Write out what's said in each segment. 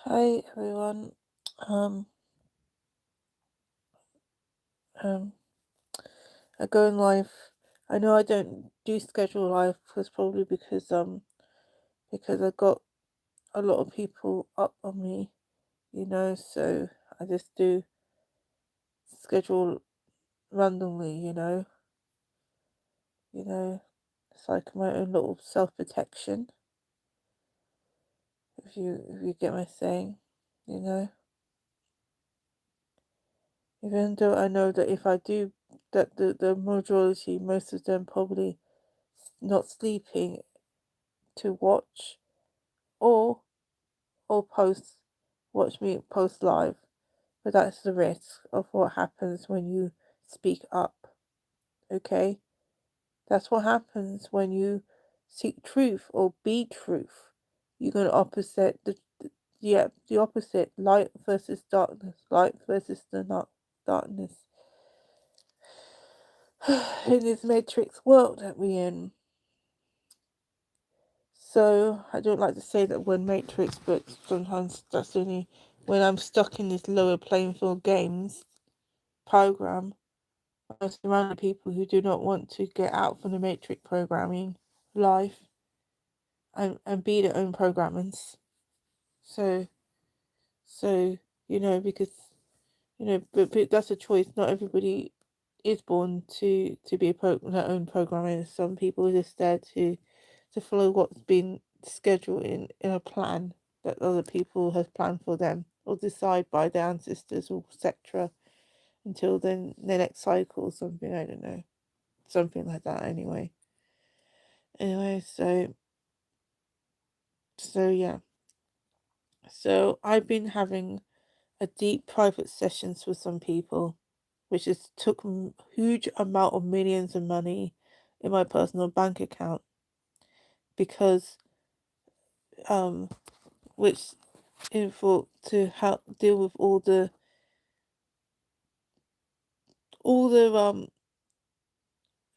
Hi everyone. Um, um, I go in live. I know I don't do schedule live because probably because I got a lot of people up on me, so I just do schedule randomly, it's like my own little self protection. If you get my saying, you know. Even though I know that if I do that the majority, most of them probably not sleeping to watch or post watch me post live. But that's the risk of what happens when you speak up. Okay? That's what happens when you seek truth or be truth. You're gonna opposite the opposite, light versus darkness, light versus the not darkness. In this matrix world that we're in. So I don't like to say that we're matrix, but sometimes that's only when I'm stuck in this lower playing field games program. I'm surrounded by people who do not want to get out from the matrix programming life and be their own programmers. So so because but that's a choice. Not everybody is born to be their own programmer. Some people are just there to follow what's been scheduled in a plan that other people have planned for them or decide by their ancestors or etc. Until then the next cycle or something, I don't know. Something like that anyway. Anyway, so yeah. So I've been having a deep private sessions with some people, which has took huge amount of millions of money in my personal bank account because um which for to help deal with all the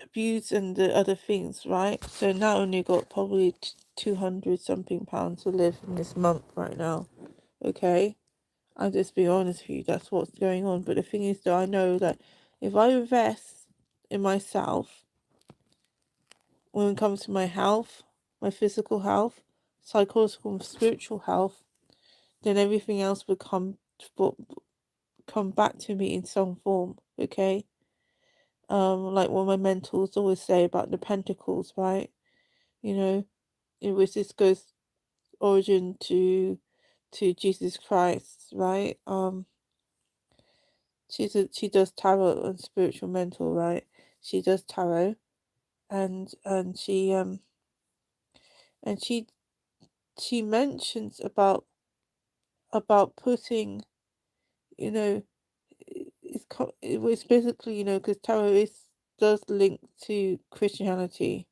abuse and the other things, right? So now only got probably 200 something pounds to live in this month right now. Okay, I'll just be honest with you, that's what's going on. But the thing is that I know that if I invest in myself when it comes to my health, my physical health, psychological and spiritual health, then everything else will come back to me in some form, okay? Like what my mentors always say about the pentacles, right? You know, in which this goes origin to Jesus Christ, right? She does tarot and spiritual mentor, right? She does tarot, and she she mentions about putting, you know, it's basically, because tarot is does link to Christianity,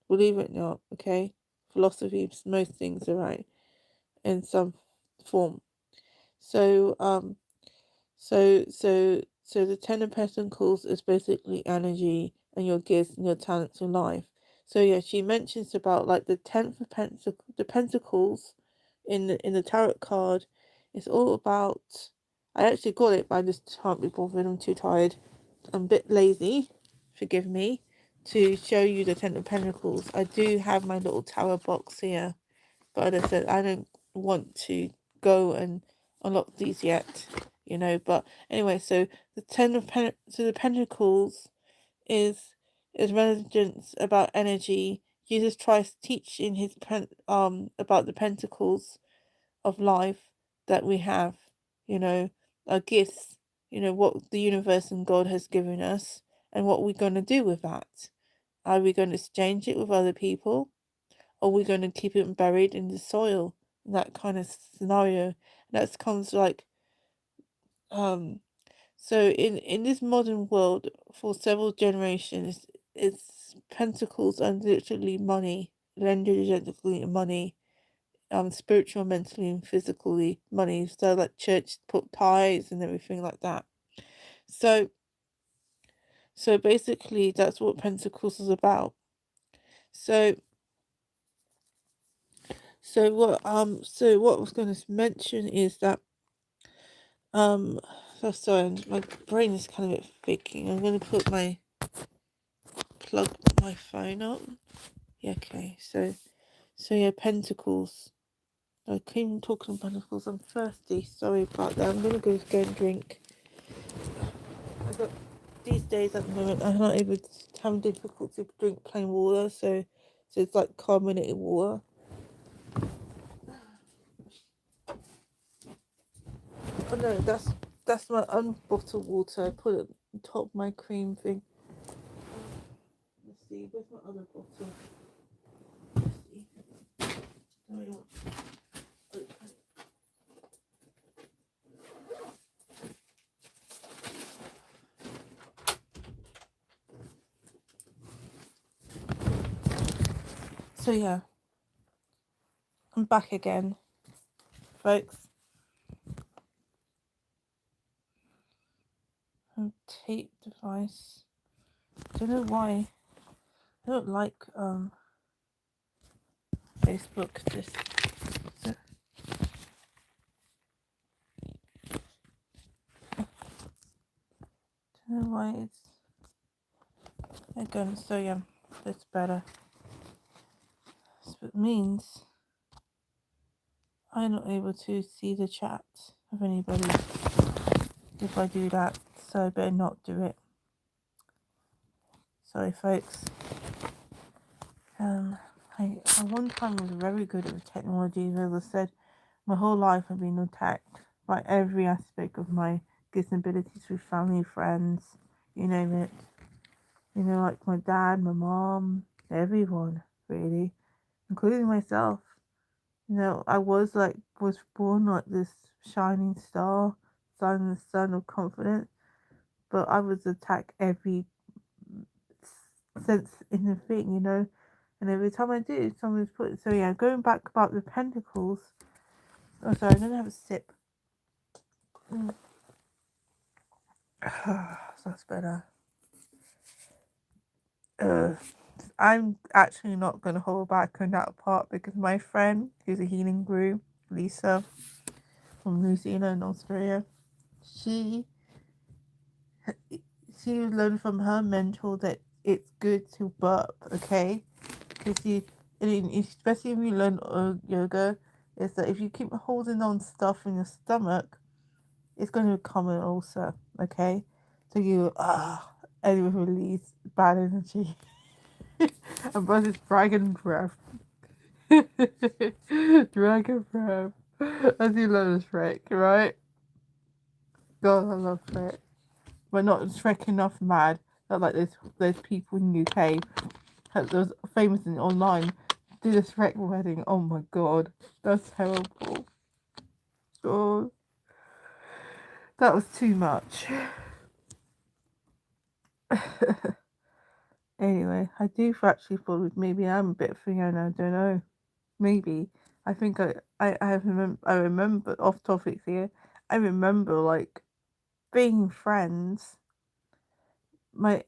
believe it or not, okay? Philosophy, most things are right in some form. So so the Ten of Pentacles is basically energy and your gifts and your talents in life. So yeah, she mentions about like the the Pentacles in the tarot card. It's all about. I actually got it, but I just can't be bothered. I'm too tired. I'm a bit lazy. Forgive me. To show you the Ten of Pentacles, I do have my little tarot box here, but as I said, I don't want to go and unlock these yet, But anyway, so so the Pentacles is relevance about energy. Jesus tries to teach in his about the pentacles of life that we have, you know, our gifts, what the universe and God has given us, and what we're going to do with that. Are we going to exchange it with other people? Or are we going to keep it buried in the soil? That kind of scenario. That comes like um so in this modern world for several generations it's pentacles and literally money, energetically money, spiritual, mentally and physically money. So like church put ties and everything like that. So so basically that's what pentacles is about. So So what I was going to mention is that so sorry, my brain is kind of a bit faking. I'm going to plug my phone up. Yeah, okay. So yeah, pentacles. I keep talking about pentacles. I'm thirsty. Sorry about that. I'm going to go and drink. I got these days at the moment. I'm not able to having difficulty to drink plain water. So it's like carbonated water. Oh no, that's my unbottled water. I put it on top of my cream thing. Let's see, where's my other bottle? Let's see. No, so yeah, I'm back again, folks. Tape device. Don't know why. I don't like Facebook. Just don't know why it's again. So yeah, that's better. So it means I'm not able to see the chat of anybody if I do that. So I better not do it. Sorry, folks. I one time was very good at technology. As I said, my whole life I've been attacked by every aspect of my gifts and abilities through family, friends, you name it. You know, like my dad, my mom, everyone, really, including myself. You know, I was born like this shining star, sun of confidence, but I was attacked every sense in the thing, you know. And every time I do, someone's put. So yeah, going back about the pentacles. Oh, sorry, I'm gonna have a sip. That's better. I'm actually not gonna hold back on that part because my friend, who's a healing guru, Lisa, from New Zealand, Australia, she she learned from her mentor that it's good to burp, okay? Because especially if you learn yoga, is that if you keep holding on stuff in your stomach, it's going to become an ulcer, okay? So you and you release bad energy. And plus it's dragon breath. Dragon breath. As you love Shrek, right? God, I love Shrek. But not Shrek enough mad. Not like there's people in the UK that was famous in online did a Shrek wedding. Oh my god. That's terrible. God. That was too much. Anyway, I do actually thought maybe I'm a bit Fiona, I don't know. Maybe. I think I remember off topics here. I remember like being friends. My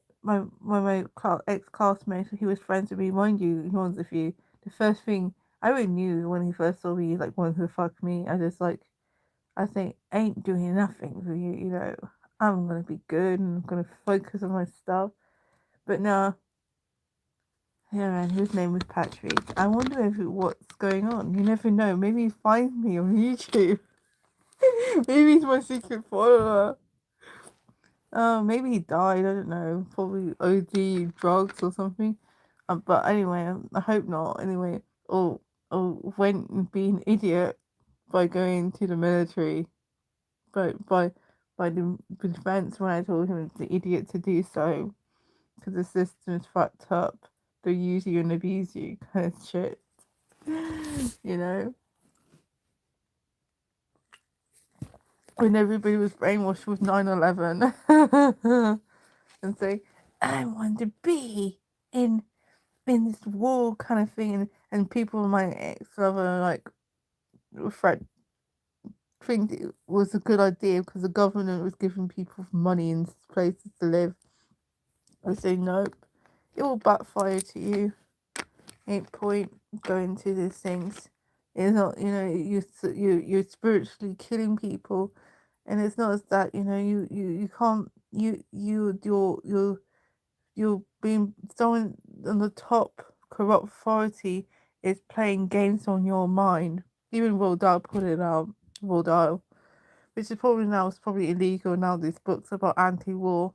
ex classmate, he was friends with me. Mind you, he was a few. The first thing I already knew when he first saw me, like wanted to fuck me. I think ain't doing nothing for you. You know, I'm gonna be good and I'm gonna focus on my stuff. But no, yeah, man, his name was Patrick. I wonder what's going on. You never know. Maybe he finds me on YouTube. Maybe he's my secret follower. Oh, maybe he died. I don't know. Probably OD drugs or something. But anyway, I hope not. Anyway, or went and be an idiot by going to the military. But by the defense when I told him it's an idiot to do so because the system's fucked up. They use you and abuse you, kind of shit. You know, when everybody was brainwashed with 9/11 and say, I want to be in this war kind of thing, and people my ex lover like Fred think it was a good idea because the government was giving people money and places to live. I say nope, it will backfire to you. Ain't point going to these things. It's not, you're spiritually killing people, and it's not as that, you can't, you're being someone on the top corrupt authority is playing games on your mind. Even Roald Dahl put it out, Roald Dahl, which is probably now it's probably illegal now. These books about anti-war,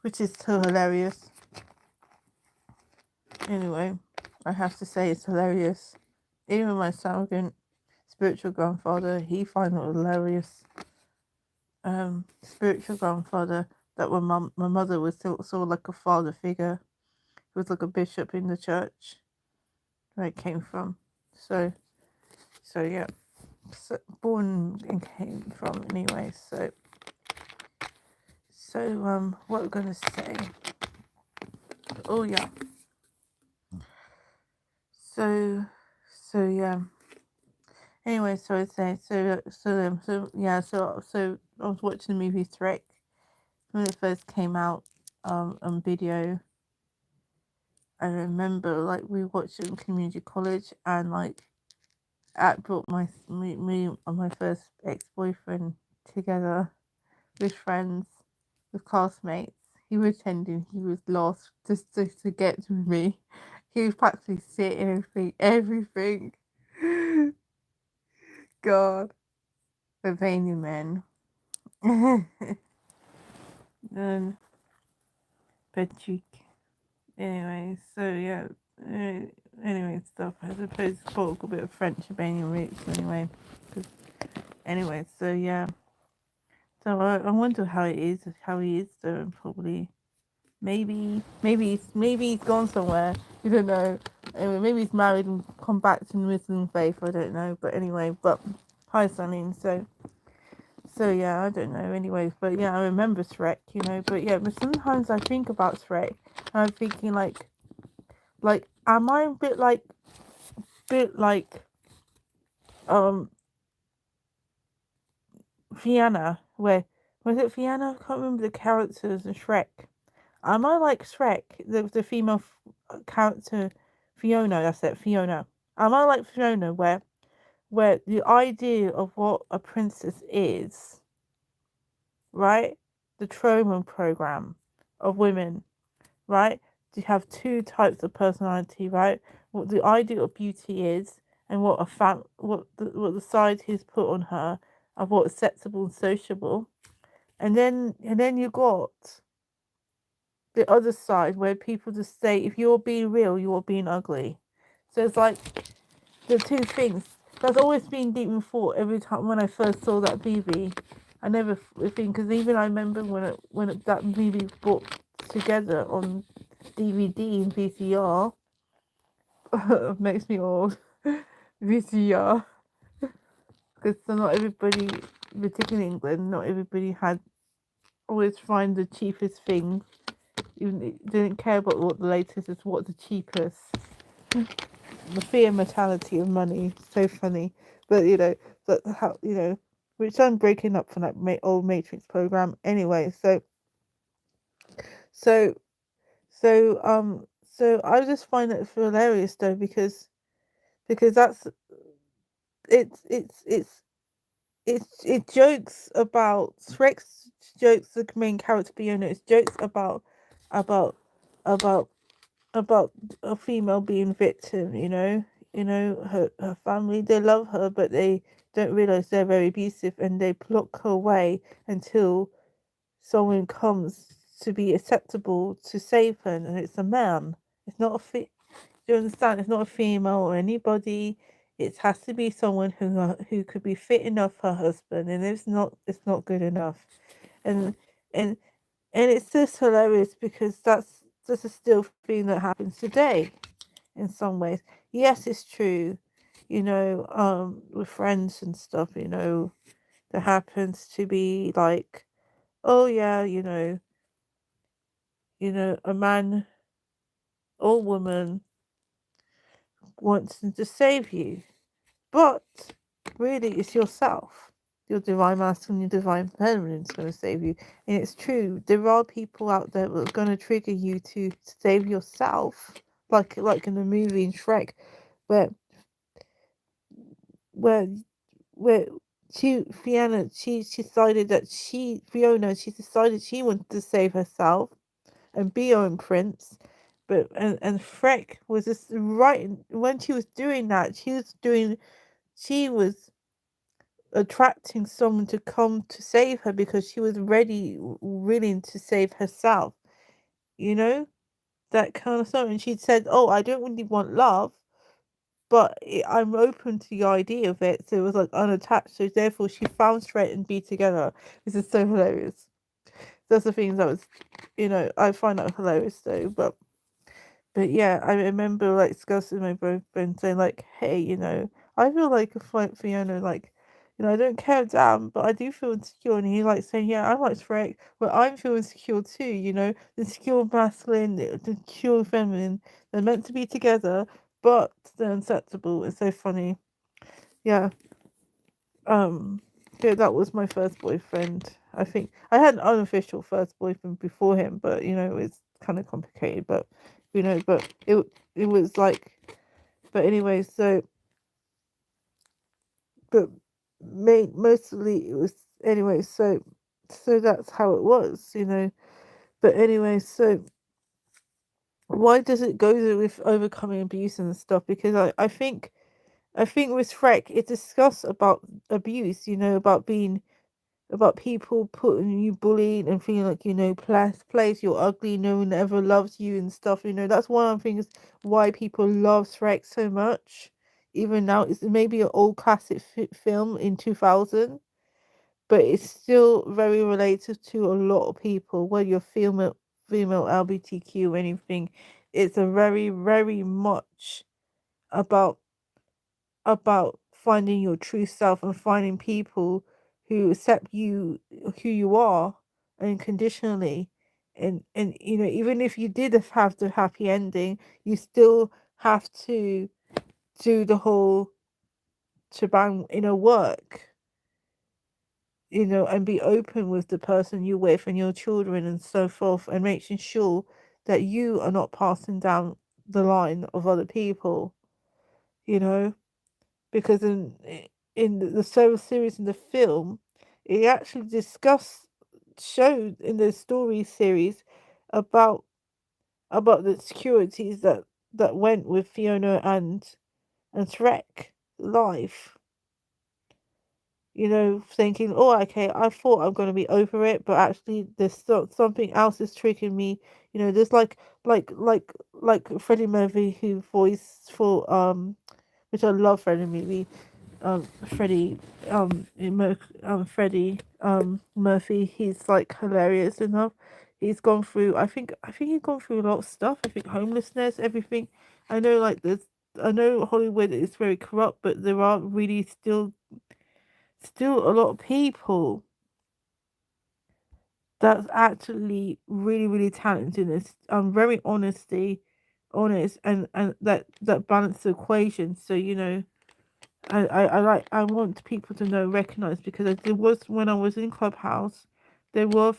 which is so hilarious. Anyway, I have to say it's hilarious. Even my surrogate spiritual grandfather, he finds it hilarious. Spiritual grandfather that when my mother was sort of like a father figure. He was like a bishop in the church where it came from. So yeah, so born and came from anyway. What we're gonna say? Oh yeah. So yeah. Anyway, so I say so I was watching the movie Shrek when it first came out on video. I remember like we watched it in community college, and like I brought me and my first ex-boyfriend together with friends, with classmates. He was pretending he was lost just to get to me. He was practically sitting everything. God, the veiny men. um, Patrick. Anyway, so yeah. Anyway, stuff. I suppose spoke a bit of French Albanian roots anyway. Anyway, so yeah. So I wonder how it is, how he is doing. Probably, maybe he's gone somewhere. You don't know. Anyway, maybe he's married and come back to the Muslim faith. I don't know. But anyway, hi, Sunny. So yeah, I don't know. Anyway, but yeah, I remember Shrek. But yeah, but sometimes I think about Shrek, and I'm thinking like, am I a bit like um Fiona? Where was it Fiona? I can't remember the characters in Shrek. Am I like Shrek, the female character Fiona? That's it, Fiona. Am I like Fiona, where the idea of what a princess is, right? The Truman program of women, right? You have two types of personality, right? What the ideal of beauty is, and what what the society has put on her, of what's acceptable and sociable, and then you got the other side where people just say if you're being real, you're being ugly. So it's like the two things. That's always been deep in thought every time when I first saw that movie. I never think because even I remember that movie brought together on DVD and VCR. Makes me old. VCR, because not everybody, particularly in England, not everybody had always find the cheapest thing. Even didn't care about what the latest is, what the cheapest. The fear mentality of money, so funny. But that how which I'm breaking up from that old Matrix program anyway. So so I just find it hilarious though because that's it's it jokes about Shrek's jokes the main character Fiona. It's jokes about about about a female being victim. Her family, they love her, but they don't realize they're very abusive, and they pluck her away until someone comes to be acceptable to save her, and it's a man. It's not do you understand? It's not a female or anybody. It has to be someone who could be fit enough for her husband, and it's not good enough. And and and it's just hilarious because that's a still thing that happens today in some ways. Yes, it's true. With friends and stuff, there happens to be like, oh yeah, a man or woman wants to save you. But really, it's yourself. Your divine masculine, your divine feminine is going to save you. And it's true, there are people out there that are going to trigger you to save yourself like in the movie in Shrek, where where where she decided that she decided she wanted to save herself and be her own prince. But and Freck was just right when she was doing that, she was attracting someone to come to save her because she was ready, willing to save herself, you know? That kind of stuff. And she said, "Oh, I don't really want love, but I'm open to the idea of it." So it was like unattached. So therefore, she found straight and be together. This is so hilarious. That's the things that was, I find that hilarious though. But yeah, I remember like discussing with my boyfriend saying like, hey, I feel like a Fiona, like, I don't care damn, but I do feel insecure. And he like saying, yeah, I like Shrek, but I'm feeling insecure too. The secure masculine, the secure feminine, they're meant to be together, but they're inseparable. It's so funny. Yeah. Um. Yeah, that was my first boyfriend. I think I had an unofficial first boyfriend before him, but it's kind of complicated. But but it was like, but anyway, so but mostly it was anyway. So that's how it was. But anyway, so why does it go with overcoming abuse and stuff? Because I think with Shrek it discussed about abuse. About people putting you bullied and feeling like place you're ugly, no one ever loves you and stuff. That's one of the things why people love Shrek so much. Even now, it's maybe an old classic film in 2000, but it's still very related to a lot of people. Whether you're female LGBTQ or anything, it's a very very much about finding your true self and finding people who accept you who you are unconditionally. And even if you did have the happy ending, you still have to do the whole shebang work, and be open with the person you're with and your children and so forth, and making sure that you are not passing down the line of other people, you know because in the solo series in the film, it actually showed in the story series about the securities that went with Fiona and Shrek life. Thinking, oh, okay, I thought I'm gonna be over it, but actually, there's something else is tricking me. There's like Freddie Murphy who voiced for which I love Freddie Murphy Freddie Freddie Murphy. He's like hilarious enough. He's gone through. I think he's gone through a lot of stuff. I think homelessness, everything. I know like this. I know Hollywood is very corrupt, but there are really still a lot of people that's actually really really talented and very honest and that balance the equation. So I want people to know, recognize, because there was when I was in Clubhouse, there were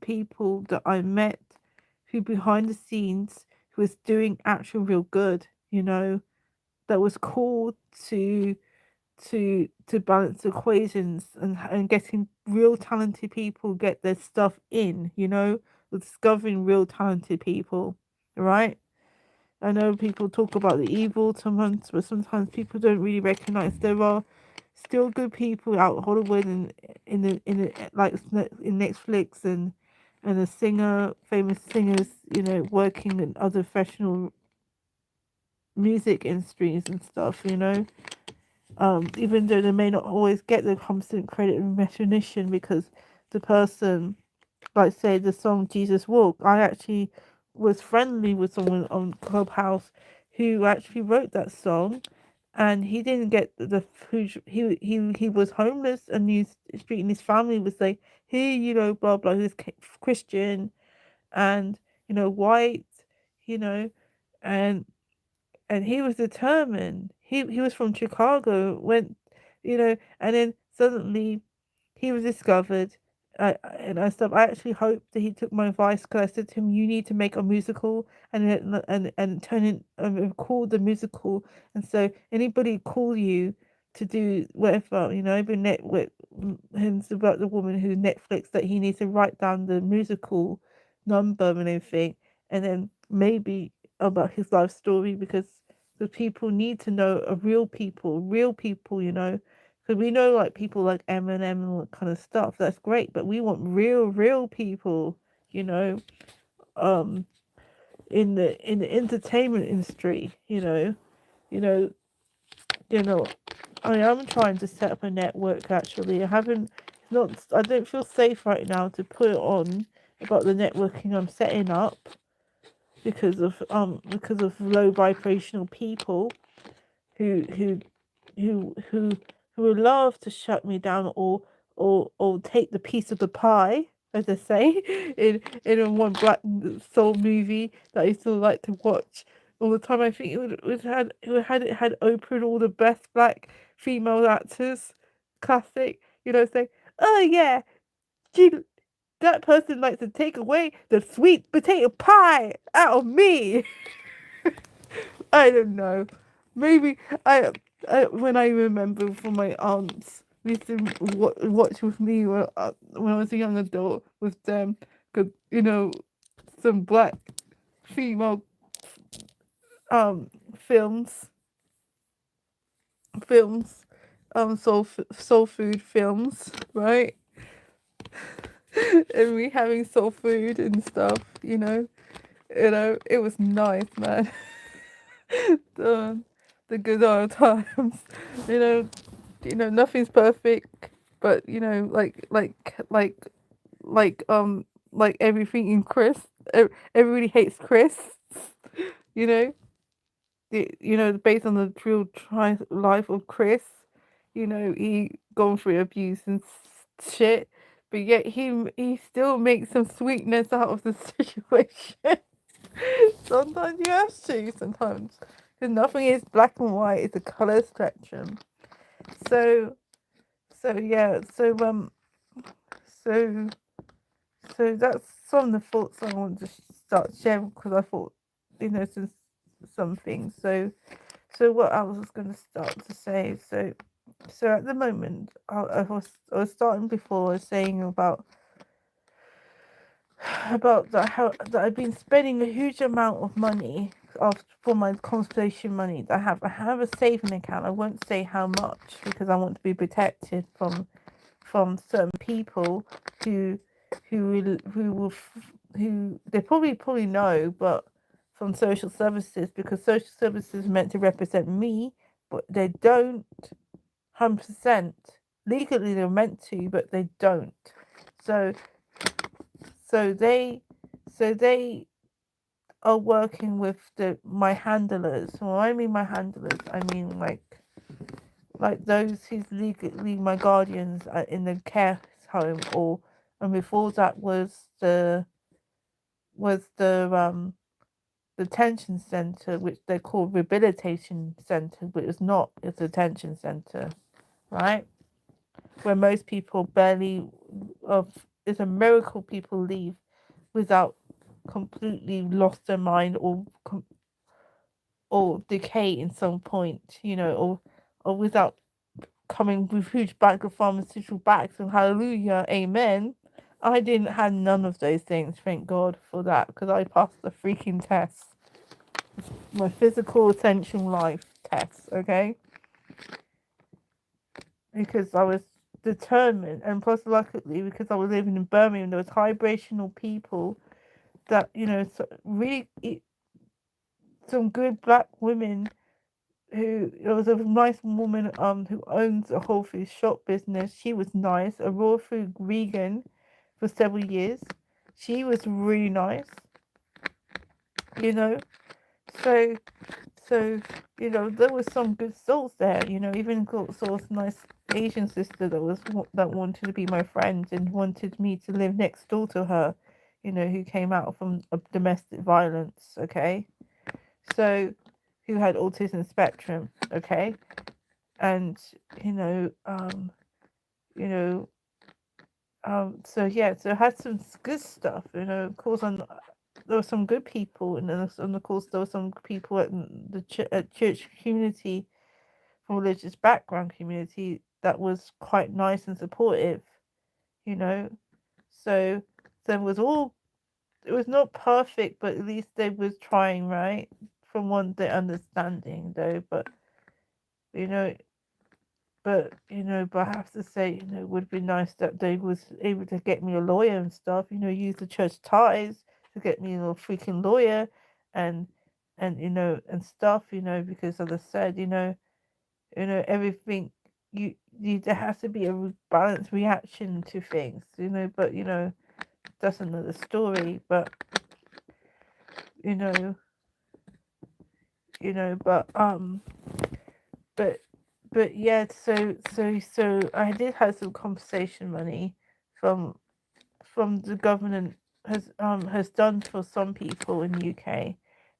people that I met who behind the scenes who was doing actual real good, that was called to balance equations and getting real talented people get their stuff in, discovering real talented people, right? I know people talk about the evil sometimes, but sometimes people don't really recognize there are still good people out Hollywood and in the like in Netflix and famous singers, working in other professional music industries and stuff. Even though they may not always get the constant credit and recognition because the person, like say the song Jesus Walk, I actually was friendly with someone on Clubhouse who actually wrote that song, and he didn't get he was homeless and he's treating his family was like, hey, blah blah, he's Christian and white, you know and he was determined. He was from Chicago, went, and then suddenly he was discovered, and I stuff. I actually hope that he took my advice because I said to him, "You need to make a musical and turn it record the musical." And so anybody call you to do whatever, even with him about the woman who Netflix, that he needs to write down the musical number and everything, and then maybe about his life story because the people need to know real people, because we know like people like Eminem and all that kind of stuff. That's great, but we want real people, you know, um, in the entertainment industry, you know, you know. I am trying to set up a network. Actually, I haven't. Not. I don't feel safe right now to put it on about the networking I'm setting up because of low vibrational people who who who would love to shut me down or take the piece of the pie, as they say, in a one Black Soul movie that I used to like to watch all the time. I think it had Oprah and all the best black female actors, classic, say, oh yeah, she that person likes to take away the sweet potato pie out of me. I don't know. Maybe when I remember from my aunts, we used to watch with me when I was a young adult with them, because some black female um films, films, soul food films, right? And we having soul food and stuff, it was nice, man. the the good old times, you know. Nothing's perfect, but like everything in Chris, everybody hates Chris. You know, based on the true life of Chris. He gone through abuse and shit, but yet he still makes some sweetness out of the situation. Sometimes you have to. Sometimes, because nothing is black and white; it's a color spectrum. So So yeah, so so that's some of the thoughts I want to start sharing because I thought, some things. So what I was going to start to say. So at the moment, I was starting before saying about that how that I've been spending a huge amount of money for my consultation money. I have a saving account. I won't say how much because I want to be protected from certain people who who they probably know, but from social services, because social services are meant to represent me, but they don't 100%. Legally they're meant to, but they don't. So so they so they are working with my handlers. When I mean my handlers, I mean like those who's legally my guardians in the care home, or and before that was the detention center, which they call rehabilitation center, but it's not. It's a detention center, right? Where most people barely of it's a miracle people leave without completely lost their mind or decay in some point, or without coming with huge bag of pharmaceutical bags and hallelujah, amen. I didn't have none of those things, thank God for that, because I passed the freaking test. My physical essential life test, okay? Because I was determined, and plus luckily because I was living in Birmingham, there was vibrational people that, really some good black women who there was a nice woman who owns a Whole Foods shop business. She was nice, a raw food vegan for several years. She was really nice, you know. So there was some good souls there, even got sort of nice Asian sister that wanted to be my friend and wanted me to live next door to her, who came out from a domestic violence, okay? So who had autism spectrum, okay? And you know So yeah, so it had some good stuff, of course. There were some good people, and of course there were some people at the at church community, from religious background community, that was quite nice and supportive, you know. So there was all, it was not perfect, but at least they was trying, right? From one the understanding though, you know, but I have to say, it would be nice that they was able to get me a lawyer and stuff, use the church ties to get me a little freaking lawyer, and and stuff, because as I said, everything, there has to be a balanced reaction to things, but that's another story. But you know, but but yeah, so I did have some compensation money from the government has done for some people in the UK,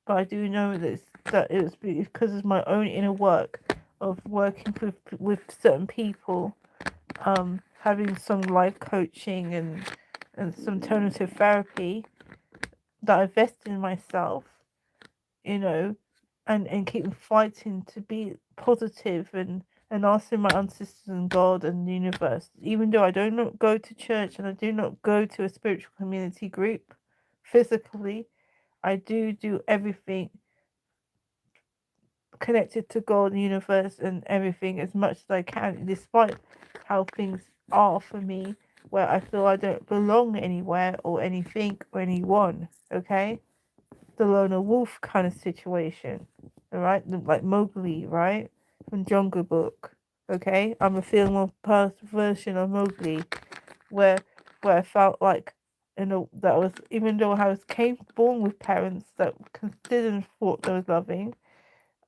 but I do know that it was because of my own inner work of working with certain people, having some life coaching and some alternative therapy, that I invested in myself, you know, and keep fighting to be positive and asking my ancestors and God and the universe. Even though I do not go to church and I do not go to a spiritual community group physically, I do everything connected to God, the universe, and everything as much as I can, despite how things are for me, where I feel I don't belong anywhere or anything or anyone. Okay, the loner wolf kind of situation, all right, like Mowgli, right, from Jungle Book. Okay, I'm a female version of Mowgli, where I felt like, that was, even though I was born with parents that considered and thought they was loving,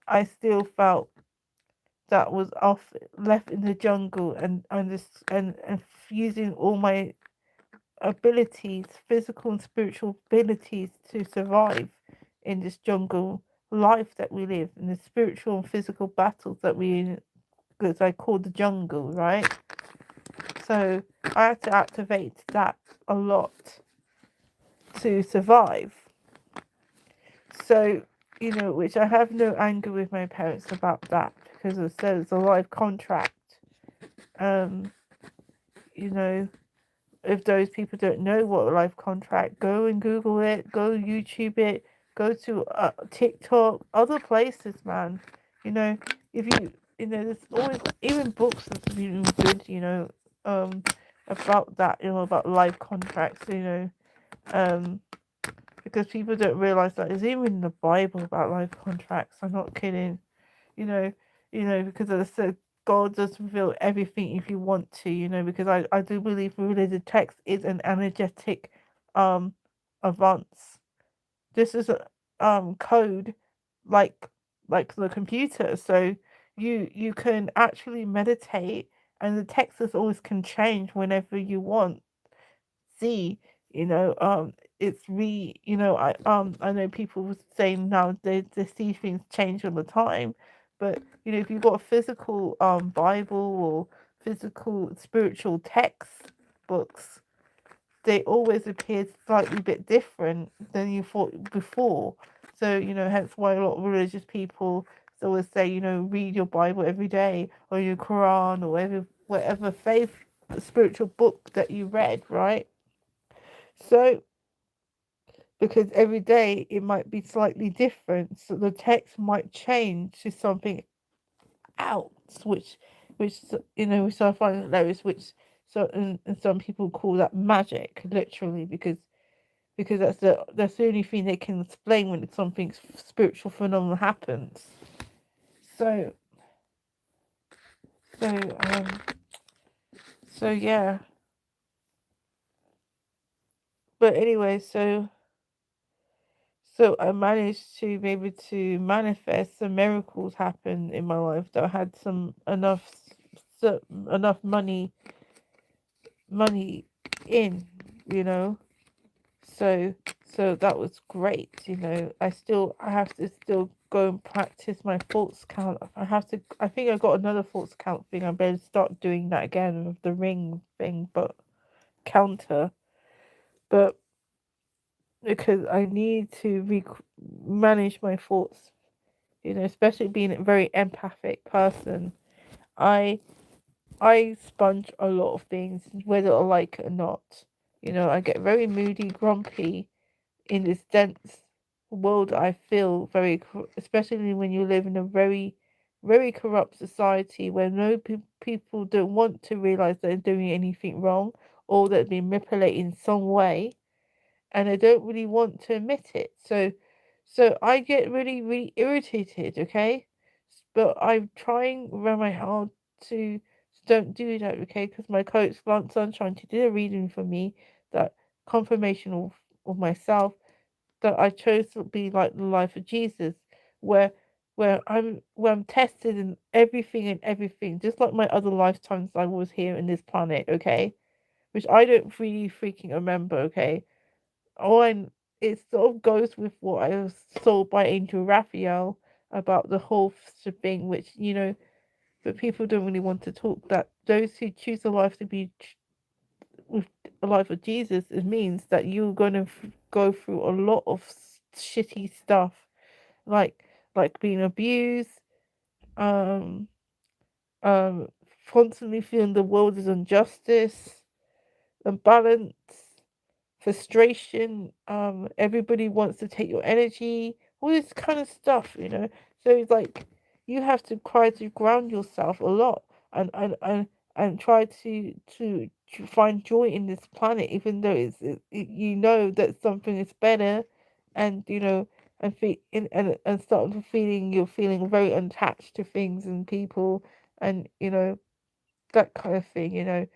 I still felt that was off, left in the jungle, and this and using all my abilities, physical and spiritual abilities, to survive in this jungle life that we live, in the spiritual and physical battles that we, as I call the jungle, right? So I had to activate that a lot to survive. So, which I have no anger with my parents about that, because it says it's a life contract. Um, you know, if those people don't know what a life contract, go and Google it, go YouTube it, go to TikTok, other places, man. If there's always, even books that's really good, um, about that, about life contracts, um, because people don't realize that there's even in the Bible about life contracts. I'm not kidding. you know, because as I said, God does reveal everything if you want to, because I do believe related text is an energetic um advance. This is a code, like the computer. So you can actually meditate, and the text is always can change whenever you want. See, you know, it's I know people were saying now they see things change all the time, but if you've got a physical Bible or physical spiritual text books, they always appear slightly bit different than you thought before. So, hence why a lot of religious people always say, read your Bible every day, or your Quran, or whatever faith spiritual book that you read, right? So, because every day it might be slightly different, so the text might change to something else, which I find hilarious, which and some people call that magic, literally, because that's the only thing they can explain when something spiritual phenomenal happens. So so um so yeah. But anyway, so I managed to be able to manifest some miracles happen in my life, that I had some enough money in, you know. So that was great, I have to still go and practice my thoughts count. I think I got another thoughts count thing. I better start doing that again with the ring thing, but counter, but because I need to manage my thoughts, especially being a very empathic person. I I sponge a lot of things, whether I like it or not. I get very moody, grumpy in this dense world. I feel very, especially when you live in a very, very corrupt society where no people don't want to realize they're doing anything wrong or that they're being manipulated in some way, and they don't really want to admit it. So I get really, really irritated. Okay, but I'm trying very hard to don't do that. Okay, because my coach Grant Sunshine, she did a reading for me, that confirmation of myself, that I chose to be like the life of Jesus, where I'm tested in everything, just like my other lifetimes I was here in this planet, okay? Which I don't really freaking remember, okay? All I It sort of goes with what I was told by Angel Raphael about the whole thing, which but people don't really want to talk. That those who choose a life to be with the life of Jesus, it means that you're going to go through a lot of shitty stuff, like being abused, um, um, constantly feeling the world is injustice, unbalance, frustration. Everybody wants to take your energy, all this kind of stuff. So it's like you have to try to ground yourself a lot, and try to find joy in this planet, even though you know that something is better, and and start to feeling you're feeling very attached to things and people, and that kind of thing.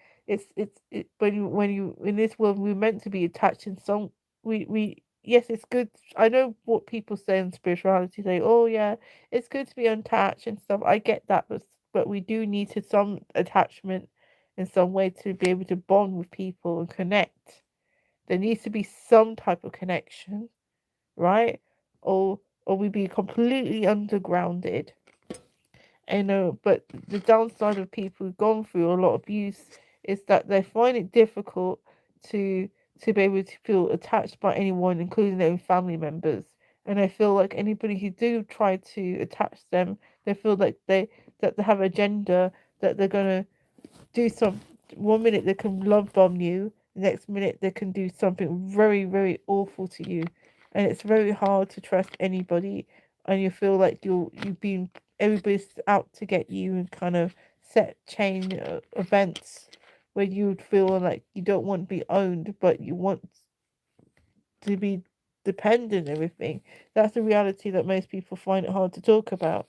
When you in this world we're meant to be attached in some, we yes, it's good. I know what people say in spirituality, say, oh yeah, it's good to be unattached and stuff. I get that, but we do need to some attachment in some way to be able to bond with people and connect. There needs to be some type of connection, right? Or we be completely undergrounded. But the downside of people who've gone through a lot of abuse is that they find it difficult to be able to feel attached by anyone, including their own family members. And I feel like anybody who do try to attach them, they feel like that they have an agenda, that they're gonna do some. One minute they can love bomb you, the next minute they can do something very, very awful to you, and it's very hard to trust anybody. And you feel like you've been everybody's out to get you, and kind of set chain events where you would feel like you don't want to be owned, but you want to be dependent and everything. That's a reality that most people find it hard to talk about.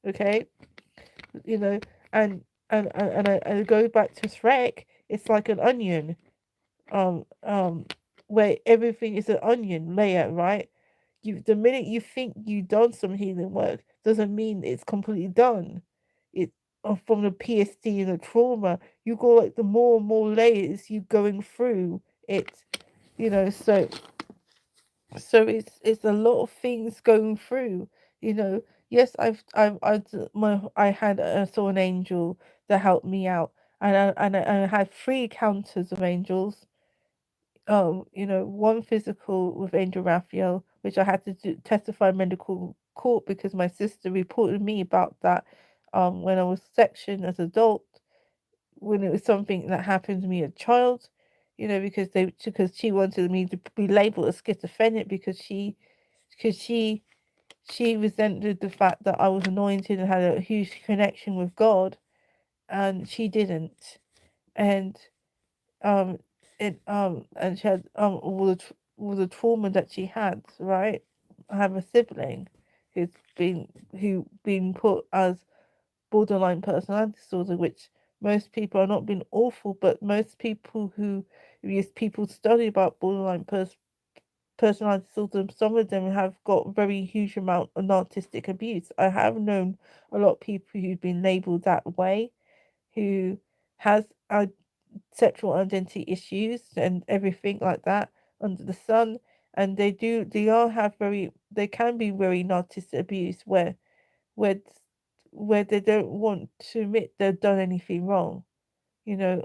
Okay, you know, and I go back to Shrek. It's like an onion, where everything is an onion layer, right? The minute you think you've done some healing work doesn't mean it's completely done. It From the PST and the trauma, you go like the more and more layers you going through it, so it's a lot of things going through. you know yes, I had saw an angel that helped me out, and I had three encounters of angels. One physical with Angel Raphael, which I had to testify in medical court because my sister reported me about that, when I was sectioned as an adult, when it was something that happened to me as a child, because she wanted me to be labeled as schizophrenic, because she resented the fact that I was anointed and had a huge connection with God, and she didn't. And um and she had all the trauma that she had, right? I have a sibling who's been put as borderline personality disorder, which most people are not being awful, but most people who if people study about borderline personality disorder, some of them have got very huge amount of narcissistic abuse. I have known a lot of people who've been labeled that way, who has sexual identity issues and everything like that under the sun, and they can be very narcissistic abuse, where where they don't want to admit they've done anything wrong, you know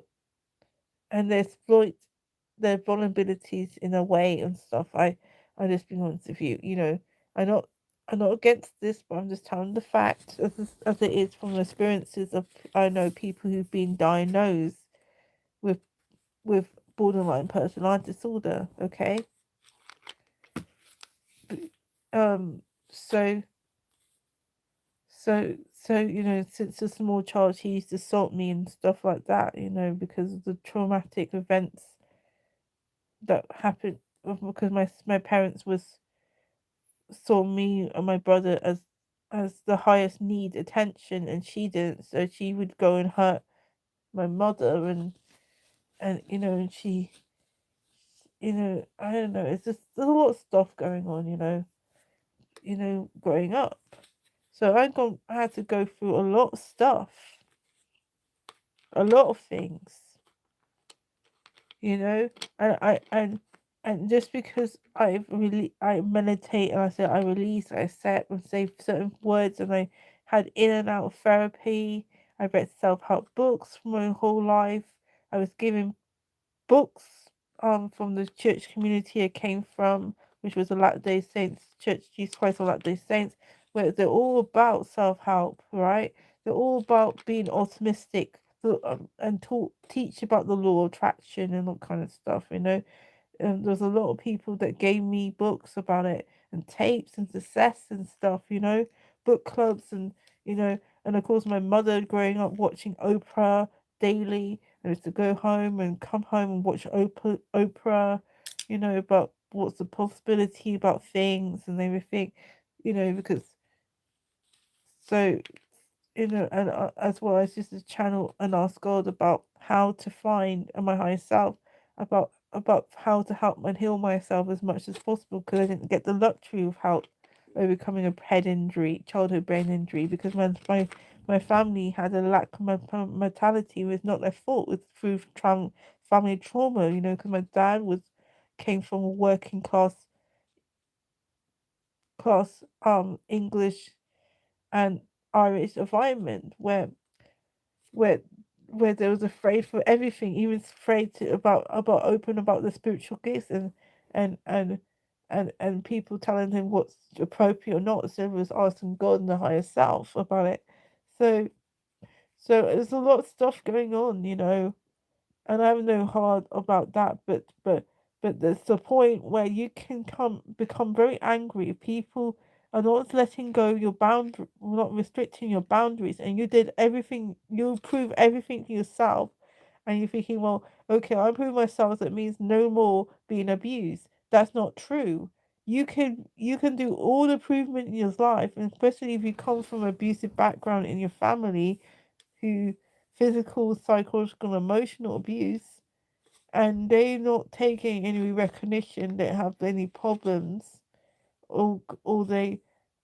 and they exploit. their vulnerabilities in a way and stuff. I just being honest with you, I'm not I'm not against this, but I'm just telling the fact as it is from experiences of I know people who've been diagnosed with with borderline personality disorder. Okay, um, so since a small child, he used to assault me and stuff like that. Because of the traumatic events that happened. Because my parents was saw me and my brother as the highest need attention, and she didn't. So she would go and hurt my mother, and and she, I don't know. It's just there's a lot of stuff going on. Growing up. So I had to go through a lot of stuff, a lot of things, you know, and and just because I meditate and I say I release, I accept and say certain words, and I had in and out of therapy. I read self-help books for my whole life. I was given books from the church community I came from, which was the Latter Day Saints Church, Jesus Christ of Latter Day Saints, where they're all about self help, right? They're all about being optimistic, and teach about the law of attraction and all kind of stuff. There's a lot of people that gave me books about it and tapes and success and stuff, book clubs and of course my mother growing up watching Oprah daily. I used to go home and come home and watch Oprah, about what's the possibility about things and everything, because so and as well as just to channel and ask God about how to find my higher self, about how to help and heal myself as much as possible because I didn't get the luxury of help overcoming a childhood brain injury, because my family had a lack of mortality. It was not their fault. It was through family trauma, because my dad came from a working class English and Irish environment where where they was afraid for everything. He was afraid about open about the spiritual gifts and and and people telling him what's appropriate or not. So he was asking God and the higher self about it. So there's a lot of stuff going on, and I have no hard about that, but there's the point where you can become very angry if people are not letting go your boundary, not restricting your boundaries, and you prove everything to yourself, and you're thinking, well, okay, I prove myself, that means no more being abused. That's not true. You can do all the improvement in your life, and especially if you come from an abusive background in your family, who physical, psychological, emotional abuse, and they're not taking any recognition they have any problems, or they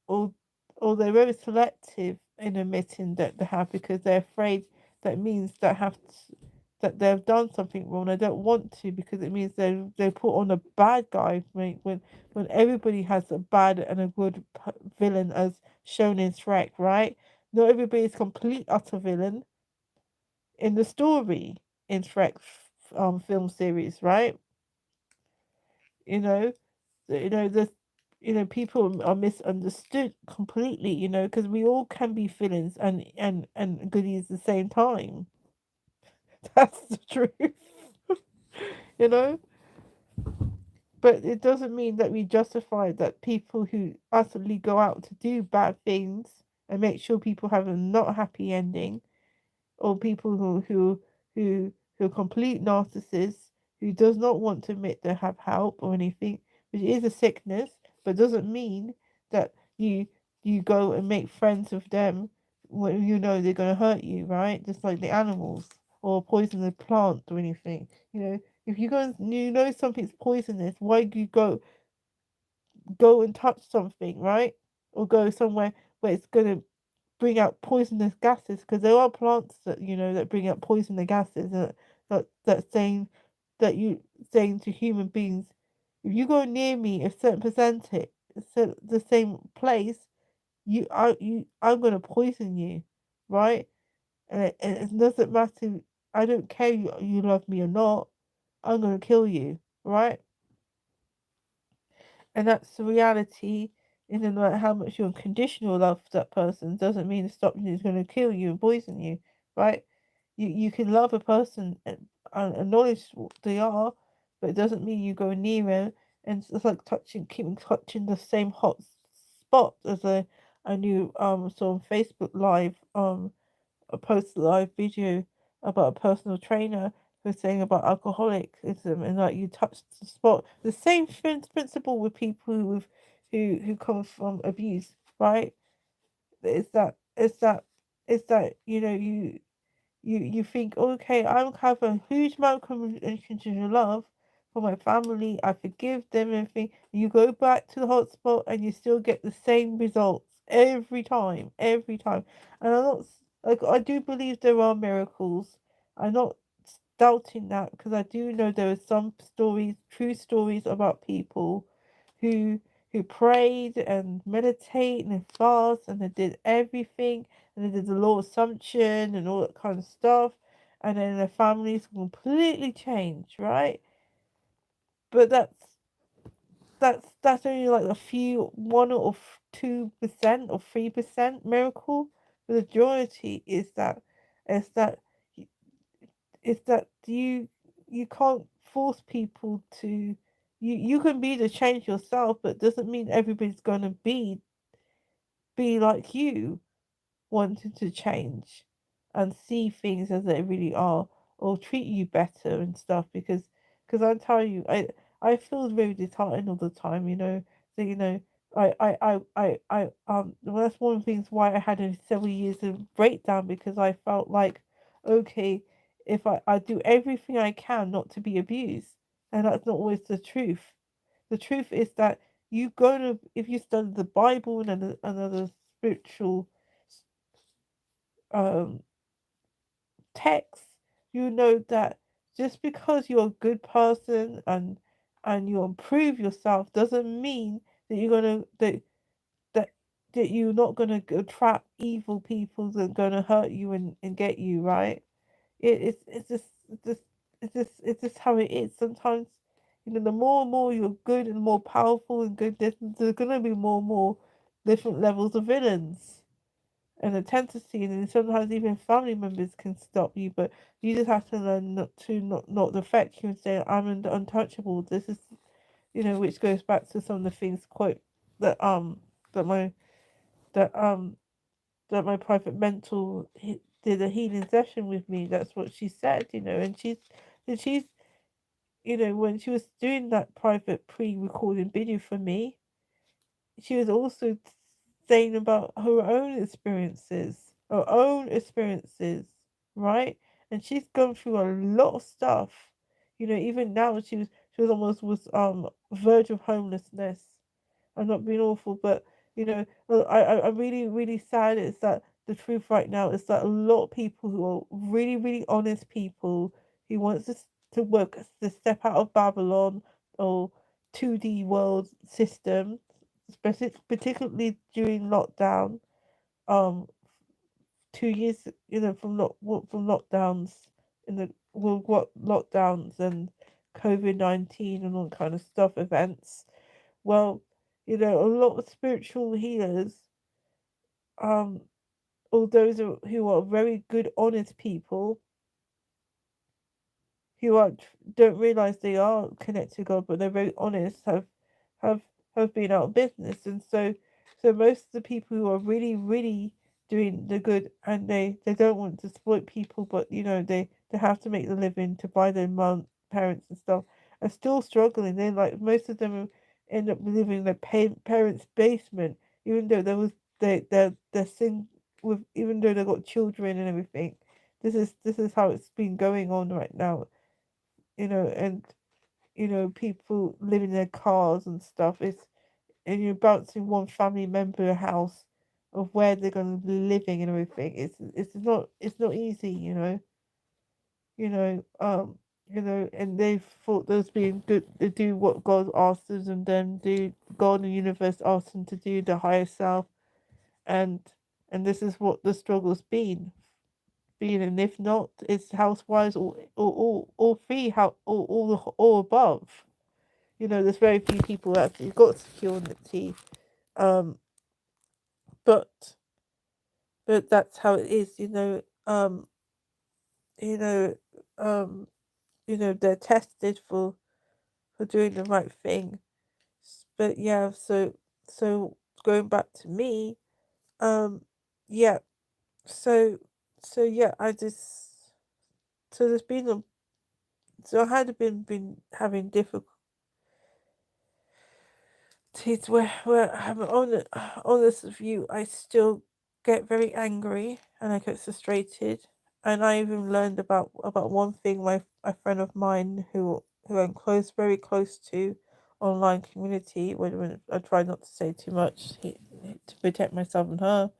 or or they're very selective in admitting that they have, because they're afraid that means that they've done something wrong. They don't want to, because it means they put on a bad guy, right? When everybody has a bad and a good villain, as shown in Shrek, right? Not everybody is complete utter villain in the story in film series, right? You know, the people are misunderstood completely, because we all can be villains and goodies at the same time. That's the truth, you know. But it doesn't mean that we justify that people who utterly go out to do bad things and make sure people have a not happy ending, or people who are complete narcissists, who does not want to admit they have help or anything, which is a sickness, but doesn't mean that you go and make friends with them when you know they're going to hurt you, right? Just like the animals, or poison the plant or anything. If you know something's poisonous, why do you go and touch something, right? Or go somewhere where it's going to bring out poisonous gases, because there are plants that bring out poisonous gases, that saying to human beings, if you go near me a certain percentage, so the same place, I'm gonna poison you, right? And it doesn't matter. I don't care you love me or not. I'm gonna kill you, right? And that's the reality. And no matter how much you unconditional love that person, doesn't mean the stop is going to kill you and poison you, right? You can love a person and acknowledge what they are, but it doesn't mean you go near them. And it's like keeping touching the same hot spot as a new saw on Facebook Live a post live video about a personal trainer who's saying about alcoholism, and like you touched the spot. The same principle with people who come from abuse, right? It's that you think, okay, I have a huge amount of unconditional love for my family. I forgive them and everything. You go back to the hotspot and you still get the same results every time. And I'm not like I do believe there are miracles. I'm not doubting that because I do know there are some stories, true stories about people who who prayed and meditate and fast and they did everything and they did the law of assumption and all that kind of stuff, and then their families completely changed, right? But that's only like a few 1 or 2% or 3% miracle. The majority is that you can't force people to you can be the change yourself, but doesn't mean everybody's gonna be like you wanting to change and see things as they really are or treat you better and stuff because I tell you I feel very disheartened all the time, so well, that's one of the things why I had a several years of breakdown because I felt like okay, if I do everything I can not to be abused, and that's not always the truth. The truth is that you go to if you study the Bible and another spiritual um, text, you know that just because you're a good person and you improve yourself doesn't mean that you're gonna that that you're not gonna attract evil people that are gonna hurt you and get you right. It's just how it is. Sometimes, the more and more you're good and more powerful and good, there's gonna be more and more different levels of villains and a tendency, and then sometimes even family members can stop you, but you just have to learn not affect you and say I'm untouchable. This is which goes back to some of the things quote that that my that that my private mentor did a healing session with me. That's what she said, and she's when she was doing that private pre-recording video for me, she was also saying about her own experiences, right? And she's gone through a lot of stuff. Even now she was almost was verge of homelessness. I'm not being awful, but I'm really really sad. Is that the truth right now? Is that a lot of people who are really really honest people who wants to work to step out of Babylon or 2D world system, particularly during lockdown. Um, 2 years, from lockdowns in the well, what lockdowns and COVID-19 and all kind of stuff events. Well, a lot of spiritual healers, um, or those who are very good, honest people who don't realize they are connected to God, but they're very honest, have have been out of business, and so most of the people who are really really doing the good and they don't want to exploit people, but they have to make the living to buy their mom parents and stuff are still struggling. They're like most of them end up living in their parents' basement, even though they're sing with even though they've got children and everything. This is how it's been going on right now, and people live in their cars and stuff. And you're bouncing one family member a house of where they're going to be living and everything. It's not easy, you know, and they thought those being good to do what God asked them and then do God and the universe asked them to do the higher self, and and this is what the struggle's been. being, and if not, it's housewives or all three, how all above. You know, there's very few people that actually got security. Um, but that's how it is. You know, um, they're tested for doing the right thing. But yeah, so going back to me, yeah, so yeah, I just so there's been a so I had been having difficulties where I'm honest with you. I still get very angry and I get frustrated, and I even learned about one thing. A friend of mine who I'm very close to, online community. When I try not to say too much to protect myself and her,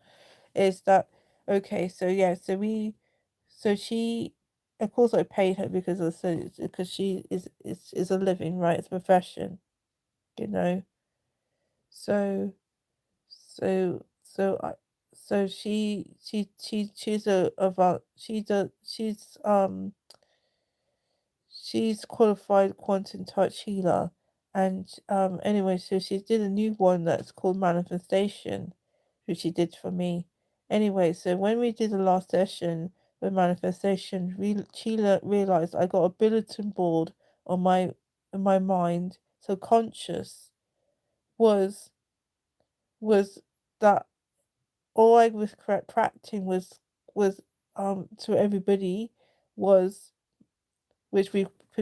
is that okay? So yeah, so she, of course, I paid her because she is a living, right? It's a profession, you know. So so I so she's she's qualified quantum touch healer, and anyway, so she did a new one that's called manifestation, which she did for me. Anyway, so when we did the last session with manifestation, realized I got a bulletin board on my in my mind. So conscious was was that all I was correcting was to everybody was, which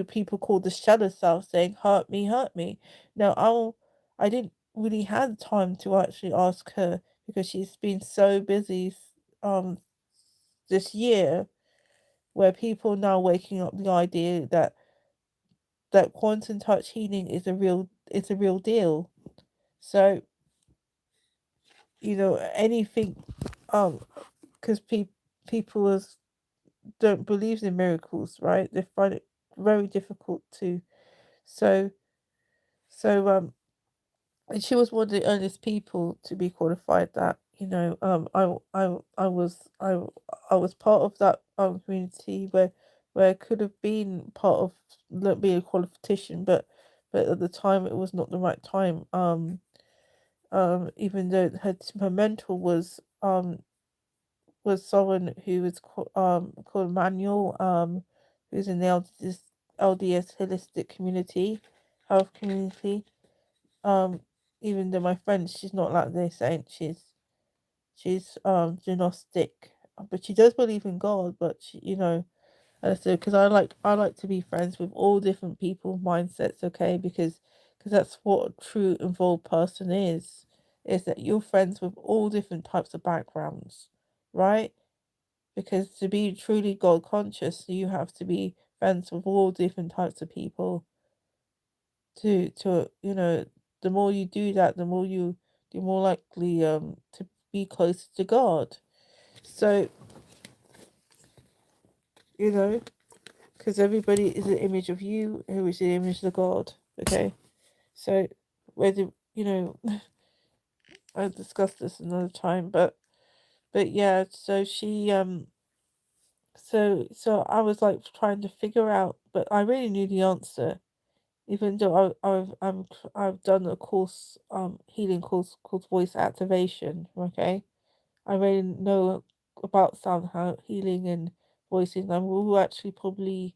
people call the shadow self, saying hurt me. Now I didn't really have time to actually ask her because she's been so busy um this year, where people now waking up the idea that quantum touch healing is a real deal. So anything, because people don't believe in miracles, right? They find it very difficult to. So and she was one of the earliest people to be qualified. That I was part of that community where I could have been part of being a qualification, but at the time it was not the right time. Even though her mentor was someone who was called Manuel, who's in the LDS holistic community, health community. Um, Even though my friend, she's not like this, ain't she's gnostic, but she does believe in God. But so because I like to be friends with all different people mindsets, okay? Because that's what a true involved person is that you're friends with all different types of backgrounds, right? Because to be truly God conscious, you have to be friends with all different types of people. To the more you do that, the more likely to be closer to God. So you know, because everybody is an image of you, who is the image of God. Okay, so whether I'll discuss this another time, but yeah, so she so I was like trying to figure out, but I really knew the answer, even though I've done a course, healing course called voice activation. Okay, I really know about healing and voicing. I will actually probably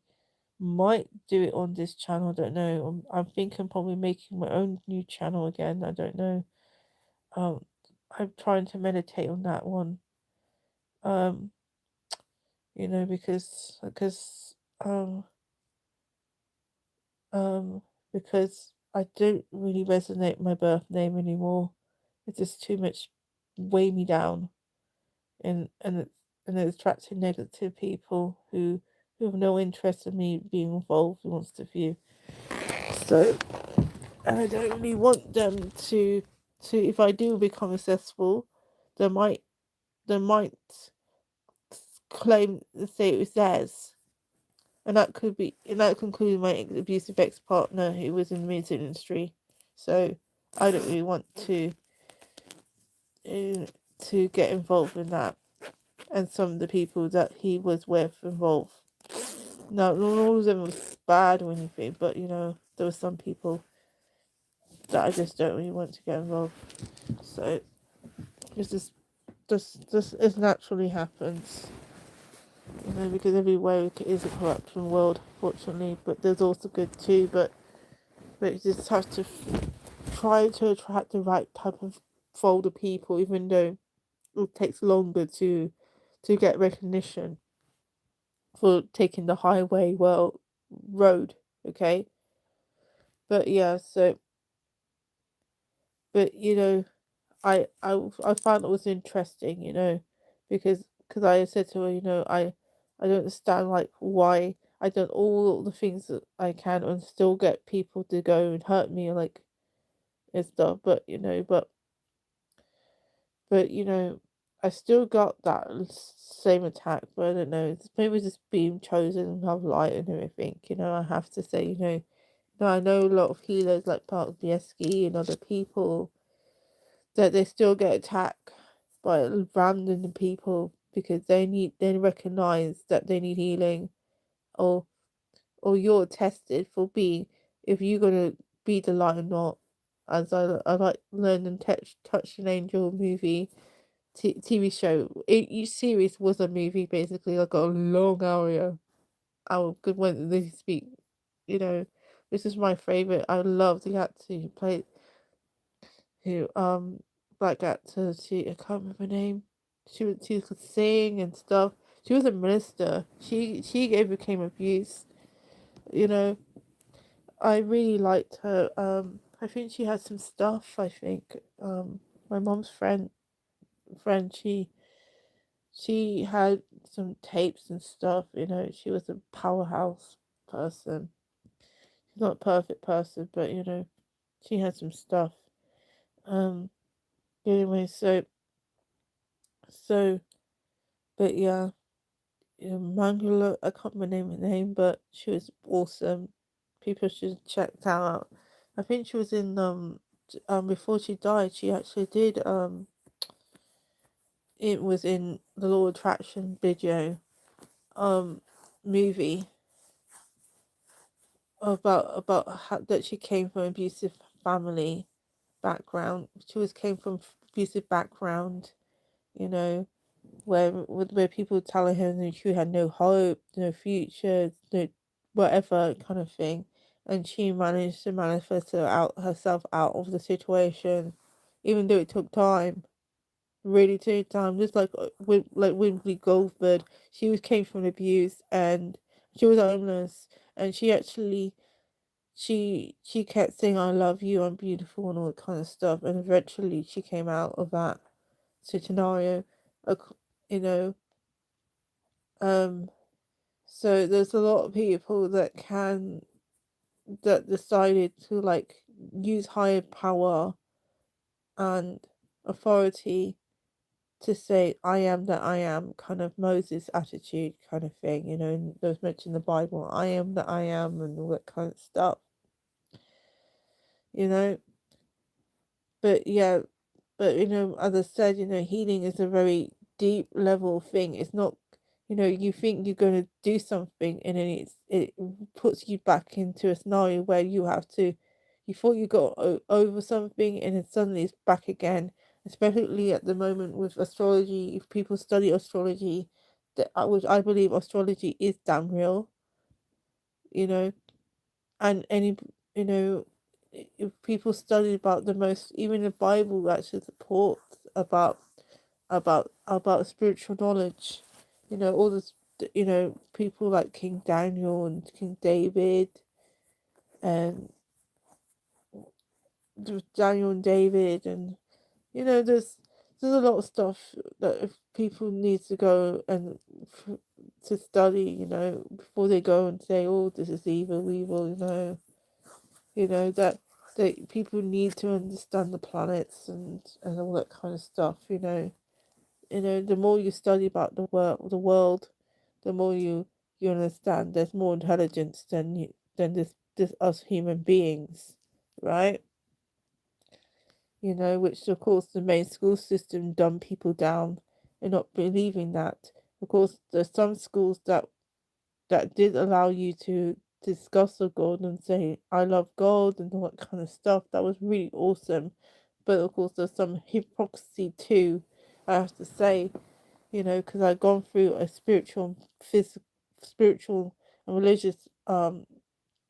might do it on this channel. I don't know. I'm thinking probably making my own new channel again. I don't know. Um, I'm trying to meditate on that one. Um, because um because I don't really resonate my birth name anymore. It's just too much weigh me down, and it's attracting negative people who have no interest in me being involved in wants to view. So and I don't really want them to if I do become successful, they might they might claim say it was theirs. And that could include my abusive ex partner who was in the music industry. So I don't really want uh, to get involved in that. and some of the people that he was with involved. No, not all of them was bad or anything, but there were some people that I just don't really want to get involved. So it's just this is naturally happens, because everywhere is a corruption world, fortunately. But there's also good too. But you just have to try to attract the right type of fold of people, even though it takes longer to get recognition for taking the highway road. Okay, but yeah, so but I found it was interesting, because I said to her, I don't understand like why I done all the things that I can and still get people to go and hurt me like and stuff, but I still got that same attack, but I don't know, it's maybe just being chosen and have light and everything, I have to say, I know a lot of healers like Park Bieski and other people that they still get attacked by random people because they recognize that they need healing, or you're tested for being, if you're gonna be the light or not. As I like learned and touched an angel movie, TV show. Series was a movie basically, like a long hour. Our good when they speak, you know. This is my favorite. I love the actor who played who black actor. I can't remember her name. She could sing and stuff. She was a minister. She overcame abuse. You know, I really liked her. I think she had some stuff. I think my mom's friend she had some tapes and stuff. She was a powerhouse person. She's not a perfect person, but she had some stuff. Um. Anyway, so, but yeah, Mangala. I can't remember her name, but she was awesome. People should check that out. I think she was in before she died. She actually did it was in the Law of Attraction video movie about how, that she came from abusive family background. Came from abusive background, you know, where people were telling her that she had no hope, no future, no whatever kind of thing, and she managed to manifest herself out of the situation, even though it took time. Really took time. Just like with Wimbley Goldberg, came from abuse and she was homeless, and she kept saying "I love you, I'm beautiful" and all that kind of stuff, and eventually she came out of that scenario, you know. Um, so there's a lot of people that decided to like use higher power and authority to say I am that I am, kind of Moses attitude kind of thing, and there's mentioned in the Bible, I am that I am and all that kind of stuff, you know. But yeah, but as I said, healing is a very deep level thing. It's not, you think you're going to do something and then it puts you back into a scenario where you thought you got over something and then suddenly it's back again. Especially at the moment with astrology, if people study astrology, which I believe astrology is damn real, you know, and any you know if people study about the most, even the Bible actually supports about spiritual knowledge, all this, people like King Daniel and King David and Daniel and David, and there's a lot of stuff that if people need to go and to study, before they go and say, oh, this is evil, that people need to understand the planets and all that kind of stuff, the more you study about the world, the more you understand there's more intelligence than this us human beings, right? Which of course the main school system dumb people down and not believing that. Of course, there's some schools that did allow you to discuss the God and say, I love God and all that kind of stuff. That was really awesome. But of course, there's some hypocrisy too, I have to say, because I've gone through a spiritual and religious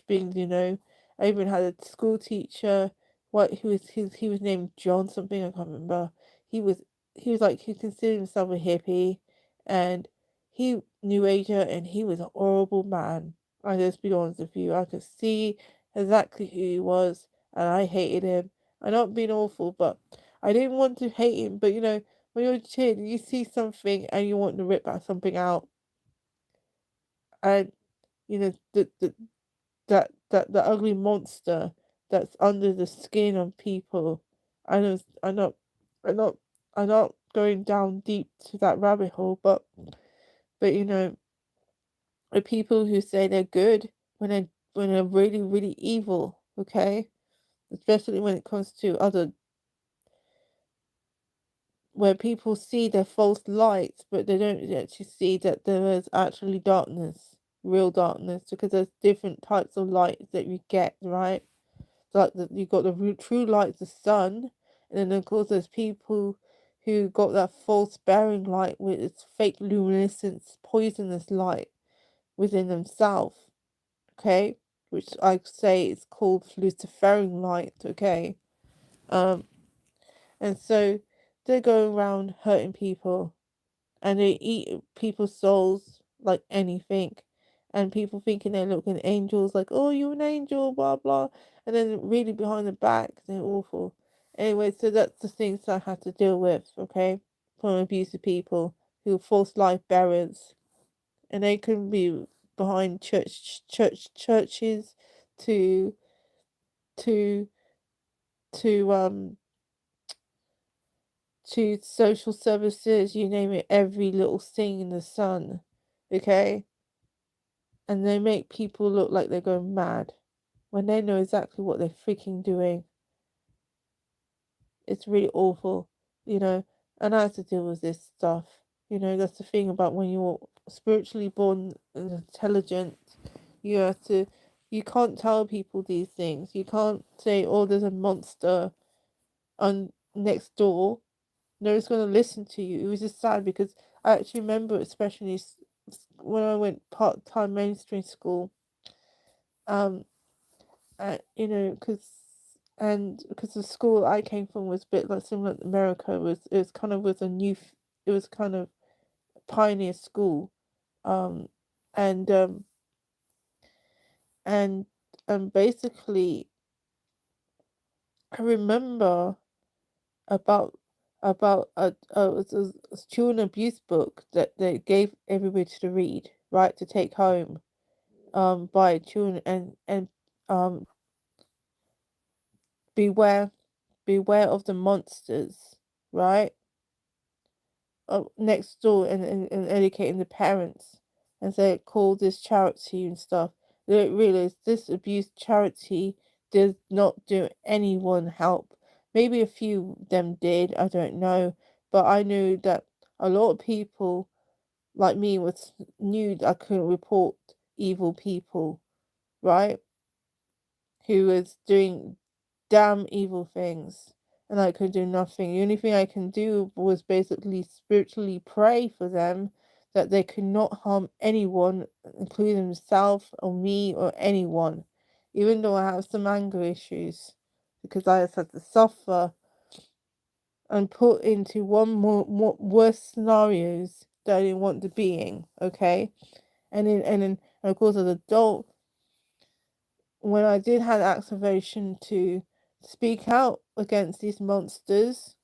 things. I even had a school teacher. He was named John something, I can't remember. He was he considered himself a hippie, and he New Ager, and he was a horrible man. I just be honest with you. I could see exactly who he was, and I hated him. I'm not being awful, but I didn't want to hate him. But when you're a kid, you see something and you want to rip that something out, and the that ugly monster that's under the skin of people. I know I'm not I'm not going down deep to that rabbit hole, but the people who say they're good when they're really, really evil, okay? Especially when it comes to other where people see their false lights, but they don't actually see that there is actually darkness, real darkness, because there's different types of light that you get, right? Like you got the true light, the sun, and then of course there's people who got that false bearing light with its fake luminescence, poisonous light within themselves. Okay, which I say is called Luciferian light. Okay, um, and so they go around hurting people, and they eat people's souls like anything, and people thinking they're looking angels, like, oh, you're an angel, blah blah, and then really behind the back they're awful. Anyway, so that's the things I had to deal with, okay, from abusive people who are false life bearers, and they can be behind churches to to to to social services, you name it, every little thing in the sun, okay? And they make people look like they're going mad when they know exactly what they're freaking doing. It's really awful, you know, and I have to deal with this stuff. That's the thing about when you're spiritually born and intelligent, you have to, you can't tell people these things. You can't say, oh, there's a monster on next door. No one's going to listen to you. It was just sad because I actually remember, especially when I went part-time mainstream school, um, because the school I came from was a bit like similar to America. It was kind of was a it was kind of pioneer school, um, and and basically I remember about a children abuse book that they gave everybody to read, right, to take home, by children, and um beware beware of the monsters, right, next door, and educating the parents, and say call this charity and stuff. They don't realize this abuse charity does not do anyone help. Maybe a few of them did, I don't know, but I knew that a lot of people like me knew that I couldn't report evil people, right, who was doing damn evil things, and I could do nothing. The only thing I can do was basically spiritually pray for them that they could not harm anyone, including themselves or me or anyone, even though I have some anger issues, because I have had to suffer and put into more worse scenarios that I didn't want to be in. Okay, and of course as an adult, when I did have activation to speak out against these monsters,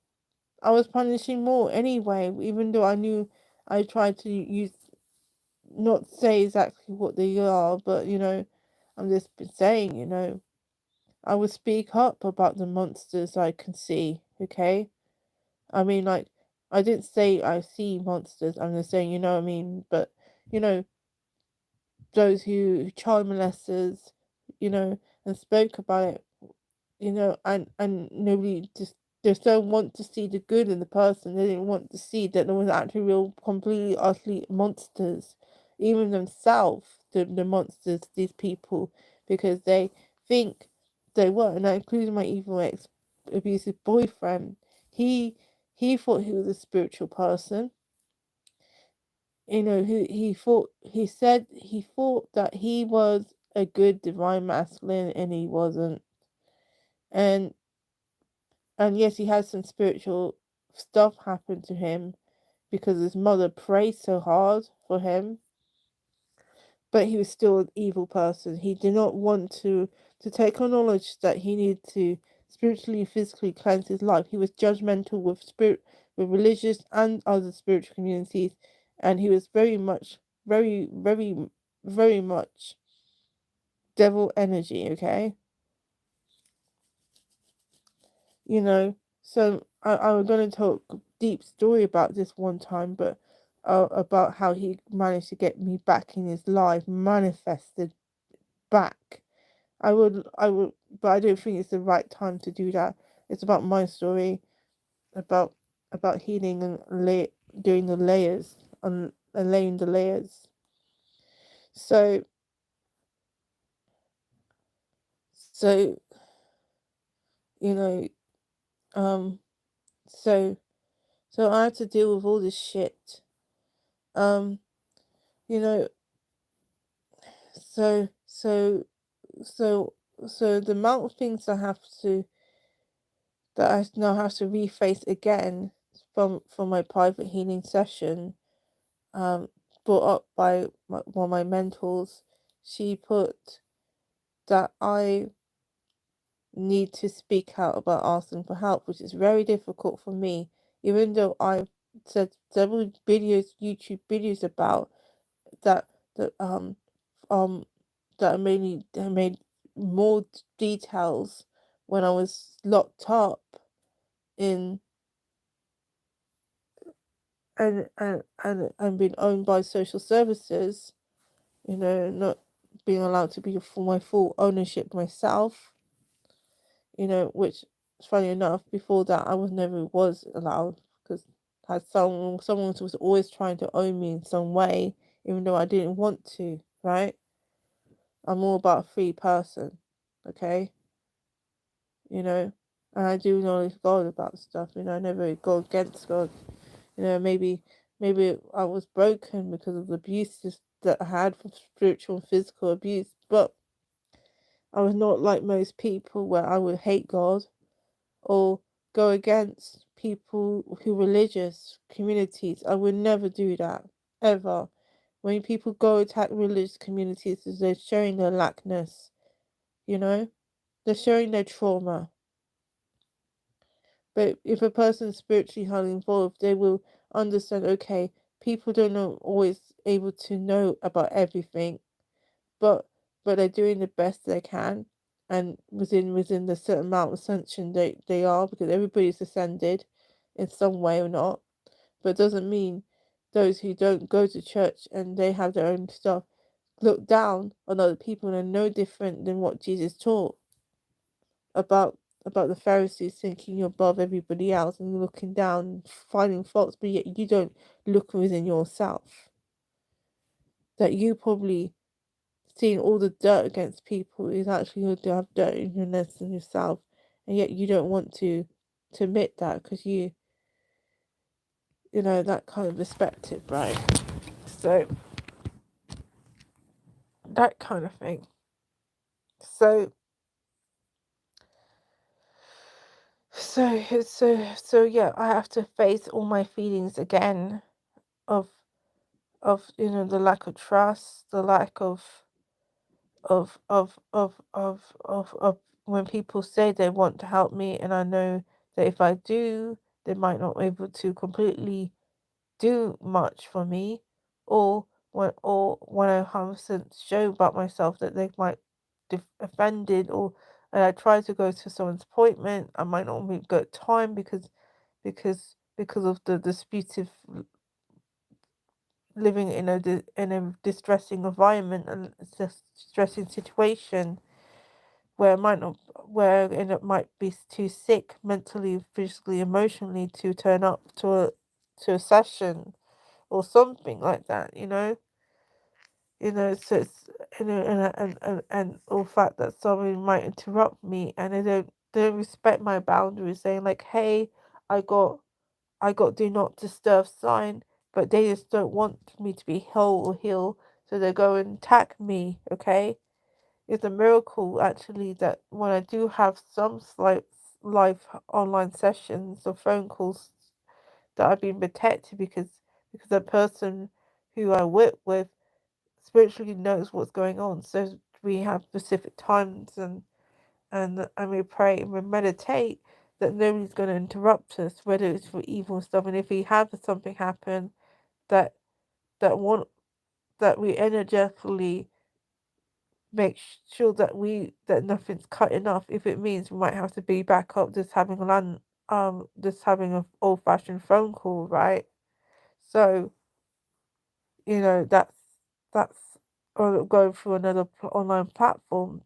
I was punishing more anyway, even though I knew I tried to not say exactly what they are, but I'm just saying, I would speak up about the monsters I can see, okay? I mean, like, I didn't say I see monsters, I'm just saying, you know what I mean? But, you know, those who child molesters, and spoke about it, and nobody just They so want to see the good in the person. They didn't want to see that there was actually real, completely, utterly monsters, even themselves, the monsters, these people, because they think they were. And that includes my evil ex abusive boyfriend. He he thought he was a spiritual person. You know, he thought that he was a good divine masculine, and he wasn't. And yes, he had some spiritual stuff happen to him because his mother prayed so hard for him, but he was still an evil person. He did not want to take on knowledge that he needed to spiritually and physically cleanse his life. He was judgmental with religious and other spiritual communities, and he was very much, very much devil energy, okay? You know, so I was going to talk deep story about this one time, but about how he managed to get me back in his life, manifested back. I would, but I don't think it's the right time to do that. It's about my story, about healing and doing the layers and laying the layers. So so you know, um, so I had to deal with all this shit. Um, you know, so so so the amount of things that I now have to reface again from my private healing session, um, brought up by one of my mentors. She put that I need to speak out about asking for help, which is very difficult for me, even though I've said several videos, YouTube videos about that that um that I made more details when I was locked up in and being owned by social services, you know, not being allowed to be for my full ownership myself, you know, which funny enough, before that I was allowed because had someone was always trying to own me in some way, even though I didn't want to, right? I'm all about a free person, okay? You know, and I do know God about stuff, you know, I never go against God. You know, maybe I was broken because of the abuses that I had from spiritual and physical abuse, but I was not like most people where I would hate God or go against people who religious communities. I would never do that, ever. When people go attack religious communities, they're showing their lackness, you know? They're showing their trauma. But if a person's spiritually highly involved, they will understand, okay, people don't know always able to know about everything, but they're doing the best they can and within the certain amount of ascension they are, because everybody's ascended in some way or not. But it doesn't mean those who don't go to church and they have their own stuff look down on other people and are no different than what Jesus taught about the Pharisees thinking you're above everybody else and looking down, finding faults, but yet you don't look within yourself. That you probably seeing all the dirt against people is actually you have dirt in your nest and yourself, and yet you don't want to admit that because you know that kind of perspective, right? So that kind of thing. So yeah, I have to face all my feelings again of you know the lack of trust, the lack of when people say they want to help me, and I know that if I do, they might not be able to completely do much for me, or when I have some show about myself that they might offended, or and I try to go to someone's appointment, I might not even get time because of the disputive living in in a distressing environment and distressing situation. where it might not, where it might be too sick mentally, physically, emotionally to turn up to a session or something like that, so it's, or fact that somebody might interrupt me and they don't respect my boundaries, saying like, hey, I got I got do not disturb sign, but they just don't want me to be whole or heal, so they go and attack me. Okay, it's a miracle actually that when I do have some slight live online sessions or phone calls, that I've been protected because the person who I work with spiritually knows what's going on. So we have specific times, and we pray and we meditate that nobody's going to interrupt us, whether it's for evil stuff. And if we have something happen, that that one that we energetically make sure that nothing's cutting off. If it means we might have to be back up, just having an old fashioned phone call, right? So that's or going through another online platform,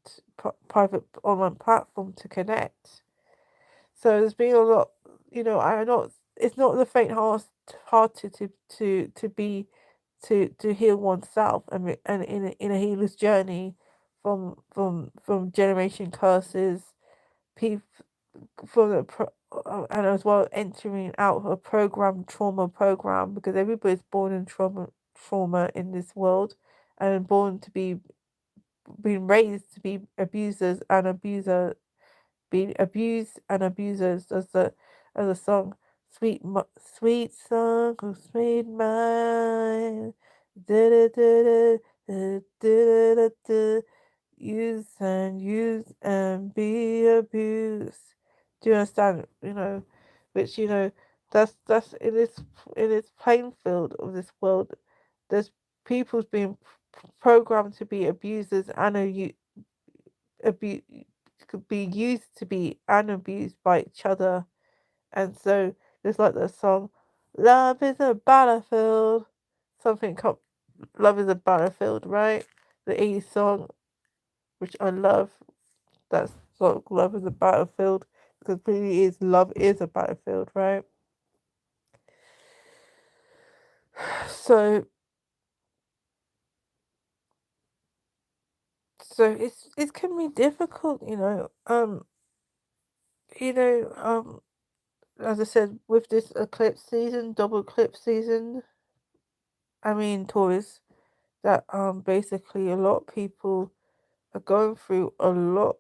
private online platform to connect. So there's been a lot, I not. It's not the hearted to be to heal oneself and in a healer's journey from generation curses, people from and as well entering out a trauma program, because everybody's born in trauma in this world, and born to be being raised to be abusers and abuser being abused and abusers, as a song, sweet song of sweet mind, da da da da da da da, use and be abused. Do you understand? Which that's in this playing field of this world. There's people's being programmed to be abusers and abuse could be used to be and abused by each other. And so there's like the song, "Love is a battlefield." Something come, "Love is a battlefield," right? The 80s song, which I love. That song, "Love is a battlefield," because really is love is a battlefield, right? So it can be difficult, you know, um, as I said, with this eclipse season, double eclipse season. I mean, Taurus, that basically a lot of people are going through a lot,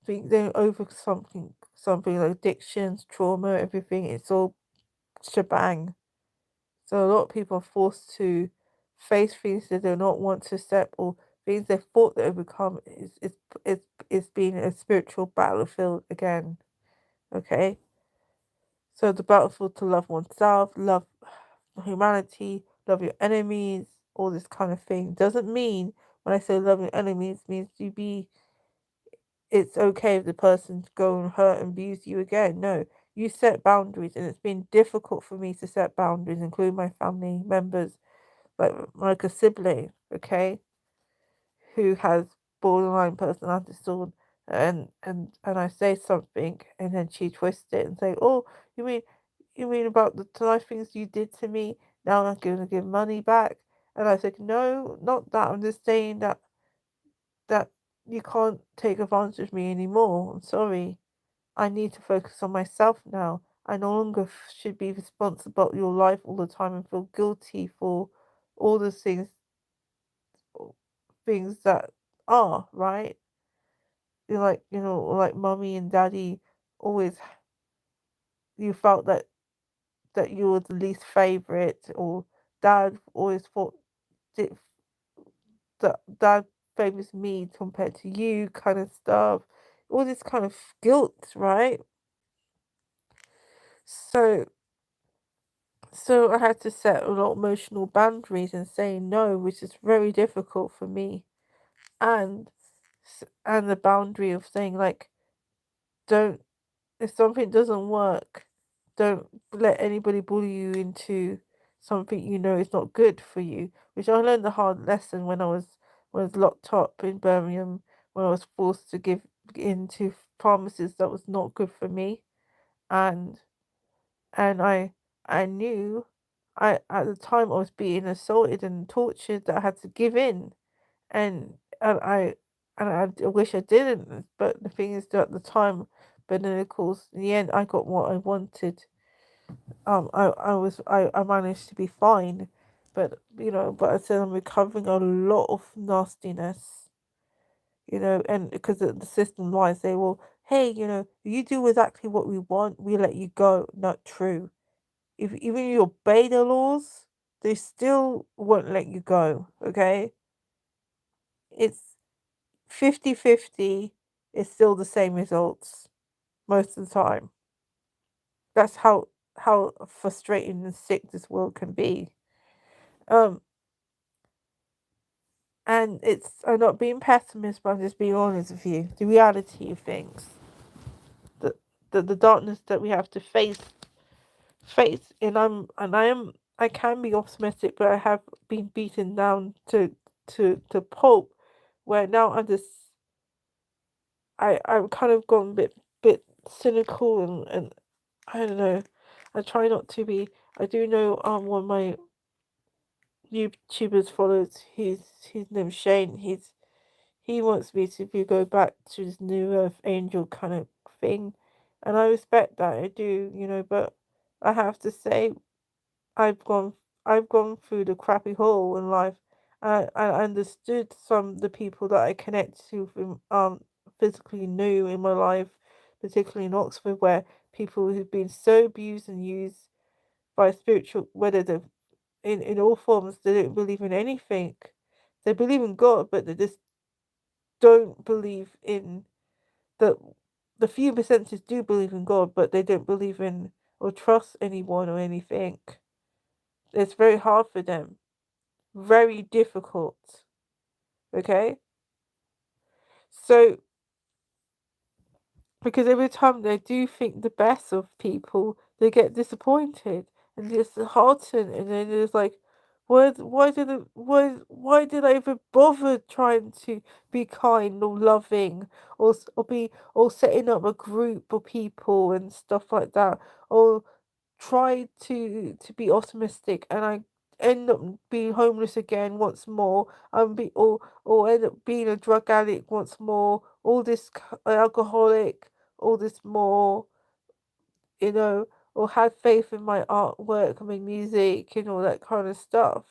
think they're over something like addictions, trauma, everything. It's all shebang. So a lot of people are forced to face things they do not want to accept, or things they thought they overcome. It's been a spiritual battlefield again. Okay, so the battlefield to love oneself, love humanity, love your enemies, all this kind of thing. Doesn't mean when I say love your enemies means it's okay if the person go and hurt and abuse you again. No, you set boundaries, and it's been difficult for me to set boundaries, including my family members, like a sibling, okay, who has borderline personality disorder, and I say something, and then she twists it and say, "Oh, you mean you mean about the nice things you did to me? Now I'm going to give money back?" And I said, "No, not that. I'm just saying that you can't take advantage of me anymore. I'm sorry. I need to focus on myself now. I no longer should be responsible for your life all the time and feel guilty for all the things that are right. Like mommy and daddy always, you felt that you were the least favorite, or dad always thought that dad favors me compared to you, kind of stuff. All this kind of guilt, right? So I had to set a lot of emotional boundaries and say no, which is very difficult for me. And and the boundary of saying like, don't, if something doesn't work, don't let anybody bully you into something is not good for you. Which I learned the hard lesson when I was locked up in Birmingham, when I was forced to into pharmacies that was not good for me, and and I knew I at the time I was being assaulted and tortured that I had to give in, and I wish I didn't, but the thing is that at the time, but then of course in the end I got what I wanted. I managed to be fine, but but I said I'm recovering a lot of nastiness, and because the system lies, they will, hey, you do exactly what we want, we let you go. Not true. If even you obey the laws, they still won't let you go. Okay, it's 50-50. It's still the same results most of the time. That's how frustrating and sick this world can be. Um, and I'm not being pessimist, but I'm just being honest with you. The reality of things, the the darkness that we have to face, I can be optimistic, but I have been beaten down to pulp, where now I'm kind of gone a bit cynical, and I don't know. I try not to be. I do know one of my YouTubers follows. His name's Shane. He wants me to go back to this new Earth Angel kind of thing, and I respect that. I do, but I have to say I've gone I've gone through the crappy hole in life. I understood some of the people that I connect to from physically new in my life, particularly in Oxford, where people who've been so abused and used by spiritual, whether they're in all forms, they don't believe in anything. They believe in God, but they just don't believe in the the few percentages do believe in God, but they don't believe in or trust anyone or anything. It's very hard for them. Very difficult. Okay? So, because every time they do think the best of people, they get disappointed and disheartened, and then it's like, why did I even bother trying to be kind or loving, or setting up a group of people and stuff like that, or try to be optimistic, and I end up being homeless again once more. Or end up being a drug addict once more. All this alcoholic, all this more, you know, or have faith in my artwork and my music and all that kind of stuff.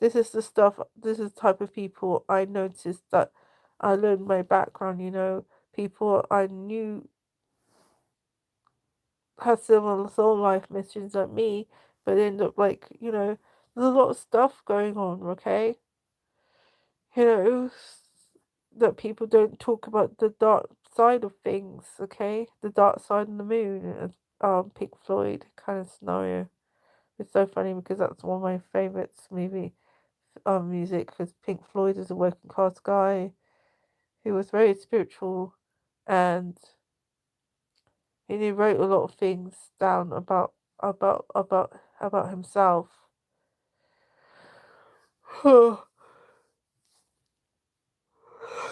This is the stuff. This is the type of people I noticed that I learned my background. People I knew had similar soul life missions like me, but end up like, there's a lot of stuff going on, okay? You know, that people don't talk about the dark side of things, okay? The dark side of the moon, Pink Floyd kind of scenario. It's so funny because that's one of my favorites, maybe, music, because Pink Floyd is a working class guy who was very spiritual, and he wrote a lot of things down about himself.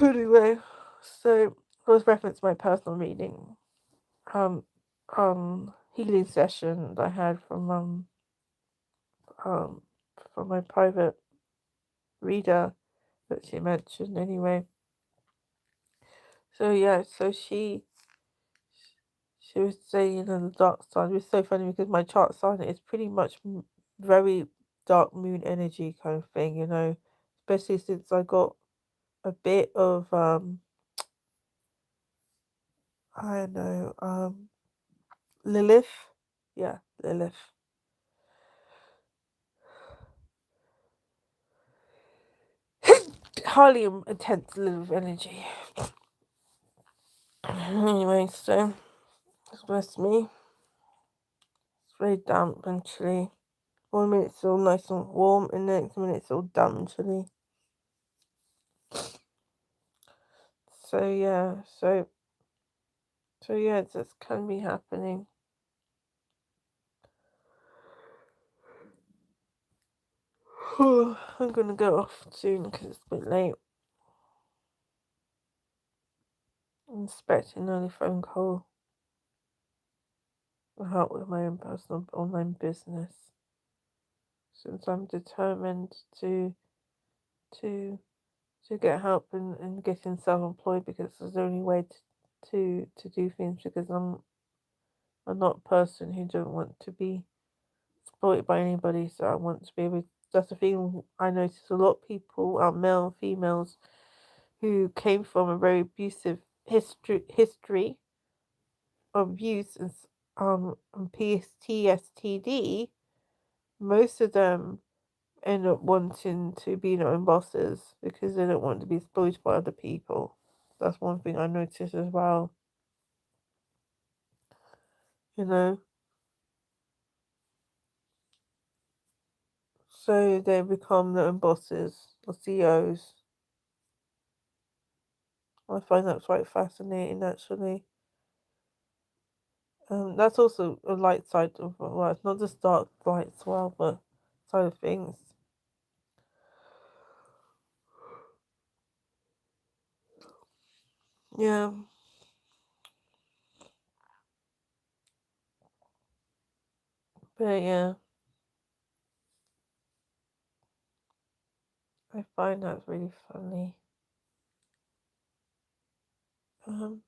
Anyway, so I was referenced my personal reading, um, healing session that I had um, from my private reader that she mentioned. Anyway, so yeah, so she was saying, the dark side. It was so funny because my chart sign is pretty much very dark moon energy kind of thing, especially since I got a bit of I don't know, Lilith. Yeah, Lilith. Highly intense Lilith energy. Anyway, so bless me. It's very damp and chilly. 1 minute it's all nice and warm, and the next minute it's all damp and chilly. So yeah, yeah, it just can be happening. I'm gonna go off soon because it's a bit late. I'm expecting another phone call to help with my own personal online business. Since I'm determined to to get help in getting self-employed because it's the only way to do things because I'm not a person who don't want to be exploited by anybody, so I want to be able. That's the thing I notice a lot of people, male, females, who came from a very abusive history of abuse and PTSD. Most of them end up wanting to be their own bosses because they don't want to be exploited by other people. That's one thing I noticed as well. You know, so they become their own bosses or CEOs. I find that quite fascinating, actually. That's also a light side of well, it's not just dark light as well, but side of things. Yeah, but yeah, I find that really funny. Um,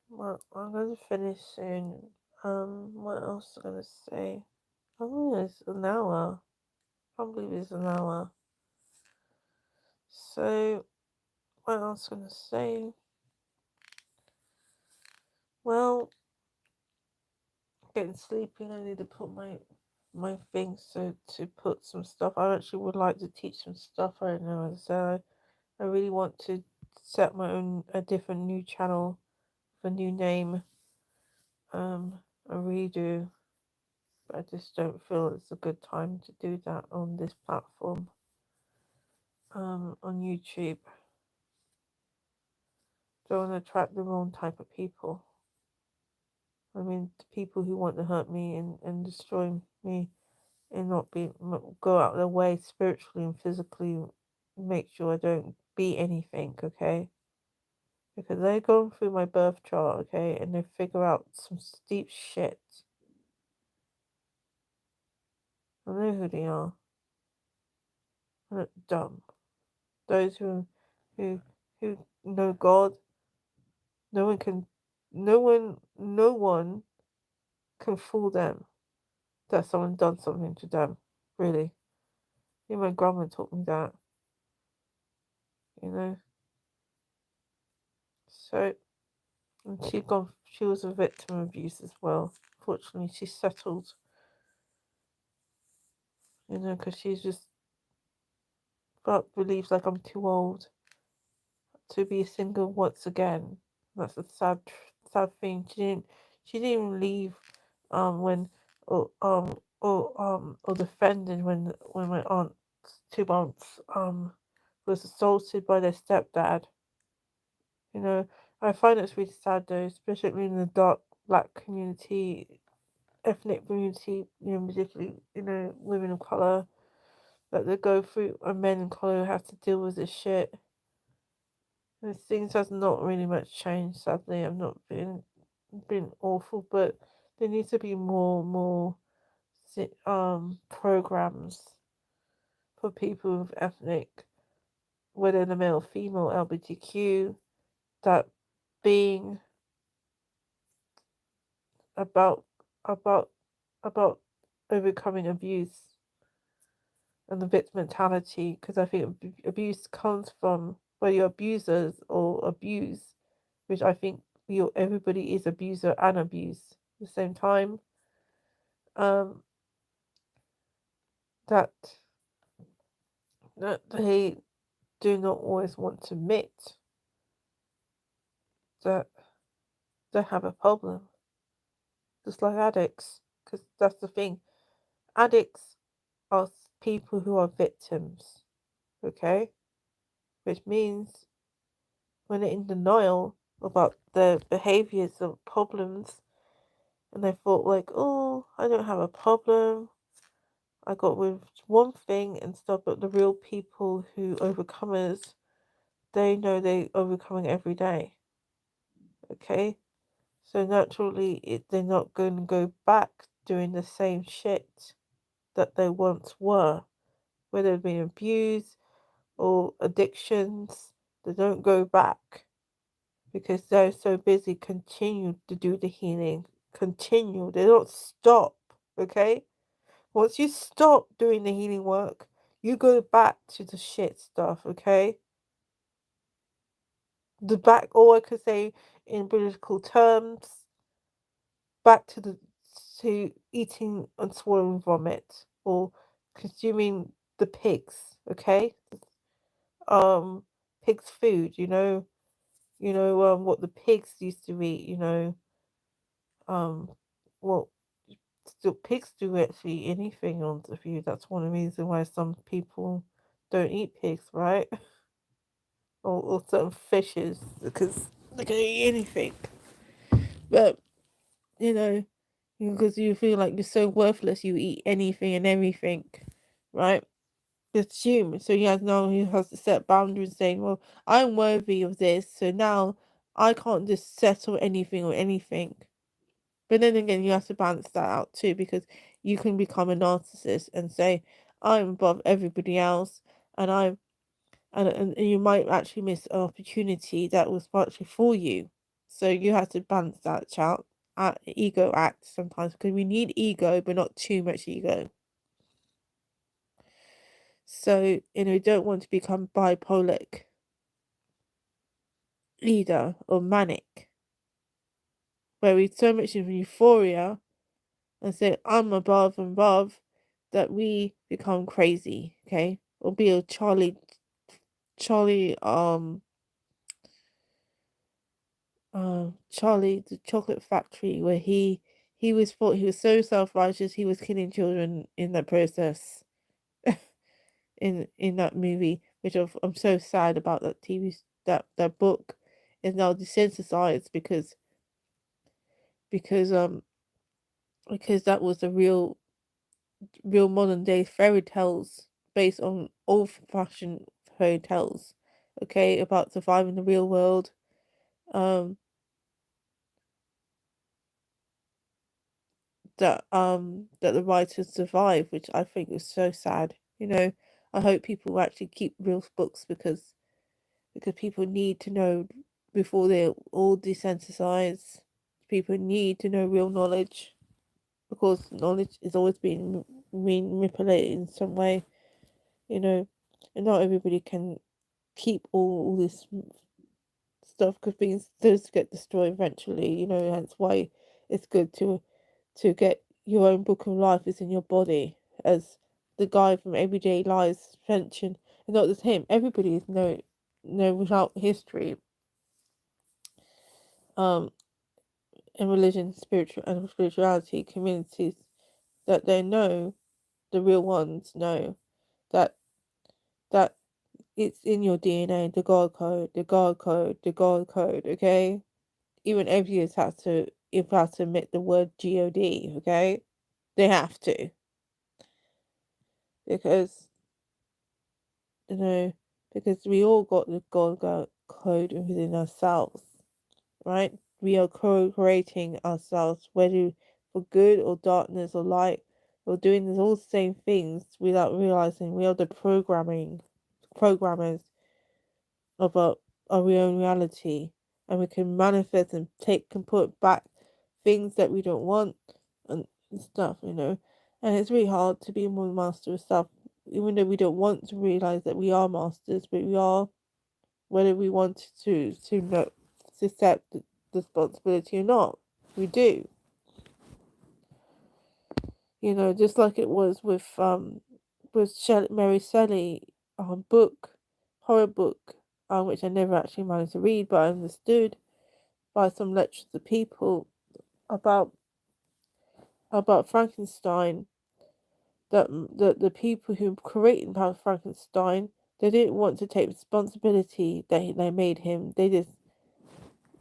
well, I'm going to finish soon. What else am I going to say? Oh, it's an hour. I can't believe it's an hour. So, what else am I going to say? Well, getting sleepy. I need to put my things so to put some stuff. I actually would like to teach some stuff right now. So I really want to set my own a different new channel, a new name. I really do, but I just don't feel it's a good time to do that on this platform. On YouTube, don't want to attract the wrong type of people. I mean, the people who want to hurt me and destroy me and not go out of their way spiritually and physically, make sure I don't be anything, okay? Because they're going through my birth chart, okay, and they figure out some deep shit. I know who they are. They're not dumb. Those who who know God, no one can, no one can fool them that someone done something to them. Really, even my grandma taught me that. You know, so and she was a victim of abuse as well. Fortunately, she settled. You know, because she's just but believes like I'm too old to be single once again. That's a sad thing. She didn't even leave when or defended when my aunt 2 months was assaulted by their stepdad. You know, I find it's really sad though, especially in the dark black community, ethnic community, you know, particularly, you know, women of colour that they go through and men of colour have to deal with this shit. Things has not really much changed, sadly. I've not been awful, but there needs to be more programs for people with ethnic, whether the male, female, LGBTQ, that being about about about overcoming abuse and the victim mentality. Because I think abuse comes from whether you're abusers or abuse, which I think everybody is abuser and abuse at the same time. Um, that that they do not always want to admit that they have a problem, just like addicts. Because that's the thing, addicts are people who are victims, okay? Which means when they're in denial about their behaviors or problems, and they thought like, oh, I don't have a problem, I got with one thing and stuff, but the real people who overcomers, they know they overcoming every day. okay? So naturally, they're not going to go back doing the same shit that they once were, whether they've been abused or addictions. They don't go back because they're so busy continue to do the healing. Continue. They don't stop, okay? Once you stop doing the healing work, you go back to the shit stuff, okay? All I could say in biblical terms, back to eating and swallowing vomit or consuming the pigs, okay? Um, pigs' food, what the pigs used to eat, well, still pigs do actually eat anything on the food. That's one of the reasons why some people don't eat pigs, right? Or certain fishes because they can eat anything. But you know, because you feel like you're so worthless, you eat anything and everything, right? Assume. So he has to set boundaries, saying, "Well, I'm worthy of this, so now I can't just settle anything or anything." But then again, you have to balance that out too, because you can become a narcissist and say, "I'm above everybody else," and and you might actually miss an opportunity that was actually for you. So you have to balance that out. Ego act sometimes because we need ego, but not too much ego. So we don't want to become bipolar either or manic, where we so much in euphoria and say I'm above that we become crazy. Okay, or be a Charlie Charlie the Chocolate Factory, where he was thought he was so self-righteous he was killing children in that process. In that movie, which I'm so sad about that that book is now desensitized because um because that was the real modern day fairy tales based on old fashioned fairy tales, okay, about surviving the real world. Um that the writers survived, which I think was so sad. I hope people actually keep real books because people need to know before they're all desensitized. People need to know real knowledge because knowledge is always being manipulated in some way, you know, and not everybody can keep all this stuff because things does get destroyed eventually, hence why it's good to get your own book of life is in your body, as the guy from Everyday Lies mentioned, and not just him, everybody is no without history, um, in religion, spirituality communities, that they know, the real ones know that that it's in your DNA, the God code, the God code, the God code, okay? Even atheists have to admit the word God, okay? They have to because you know because we all got the code within ourselves, right? We are co-creating ourselves, whether for good or darkness or light. We're doing all the same things without realizing we are the programmers of our own reality, and we can manifest and put back things that we don't want and stuff, And it's really hard to be more master of stuff, even though we don't want to realize that we are masters, but we are, whether we want to know to accept the responsibility or not. We do. Just like it was with Mary Shelley book, horror book, which I never actually managed to read, but I understood by some lectures of people about Frankenstein, that the people who created Frankenstein, they didn't want to take responsibility that they made him. They just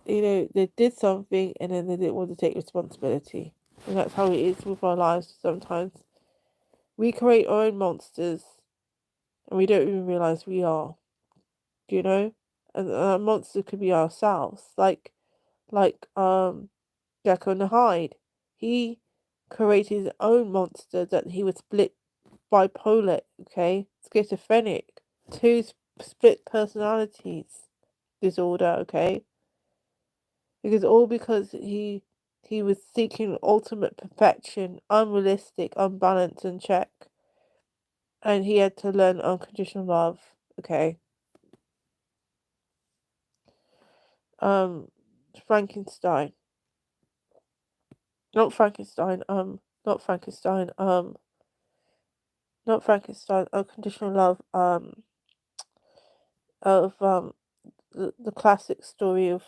they did something and then they didn't want to take responsibility. And that's how it is with our lives sometimes. We create our own monsters and we don't even realize we are, you know? And a monster could be ourselves. Like like Jekyll and Hyde. He created his own monster that he was split bipolar, okay, schizophrenic, two split personalities disorder, okay, because all because he was seeking ultimate perfection, unrealistic, unbalanced, and check, and he had to learn unconditional love, okay. Um, Frankenstein, not Frankenstein, not Frankenstein, not Frankenstein, unconditional love, of the classic story of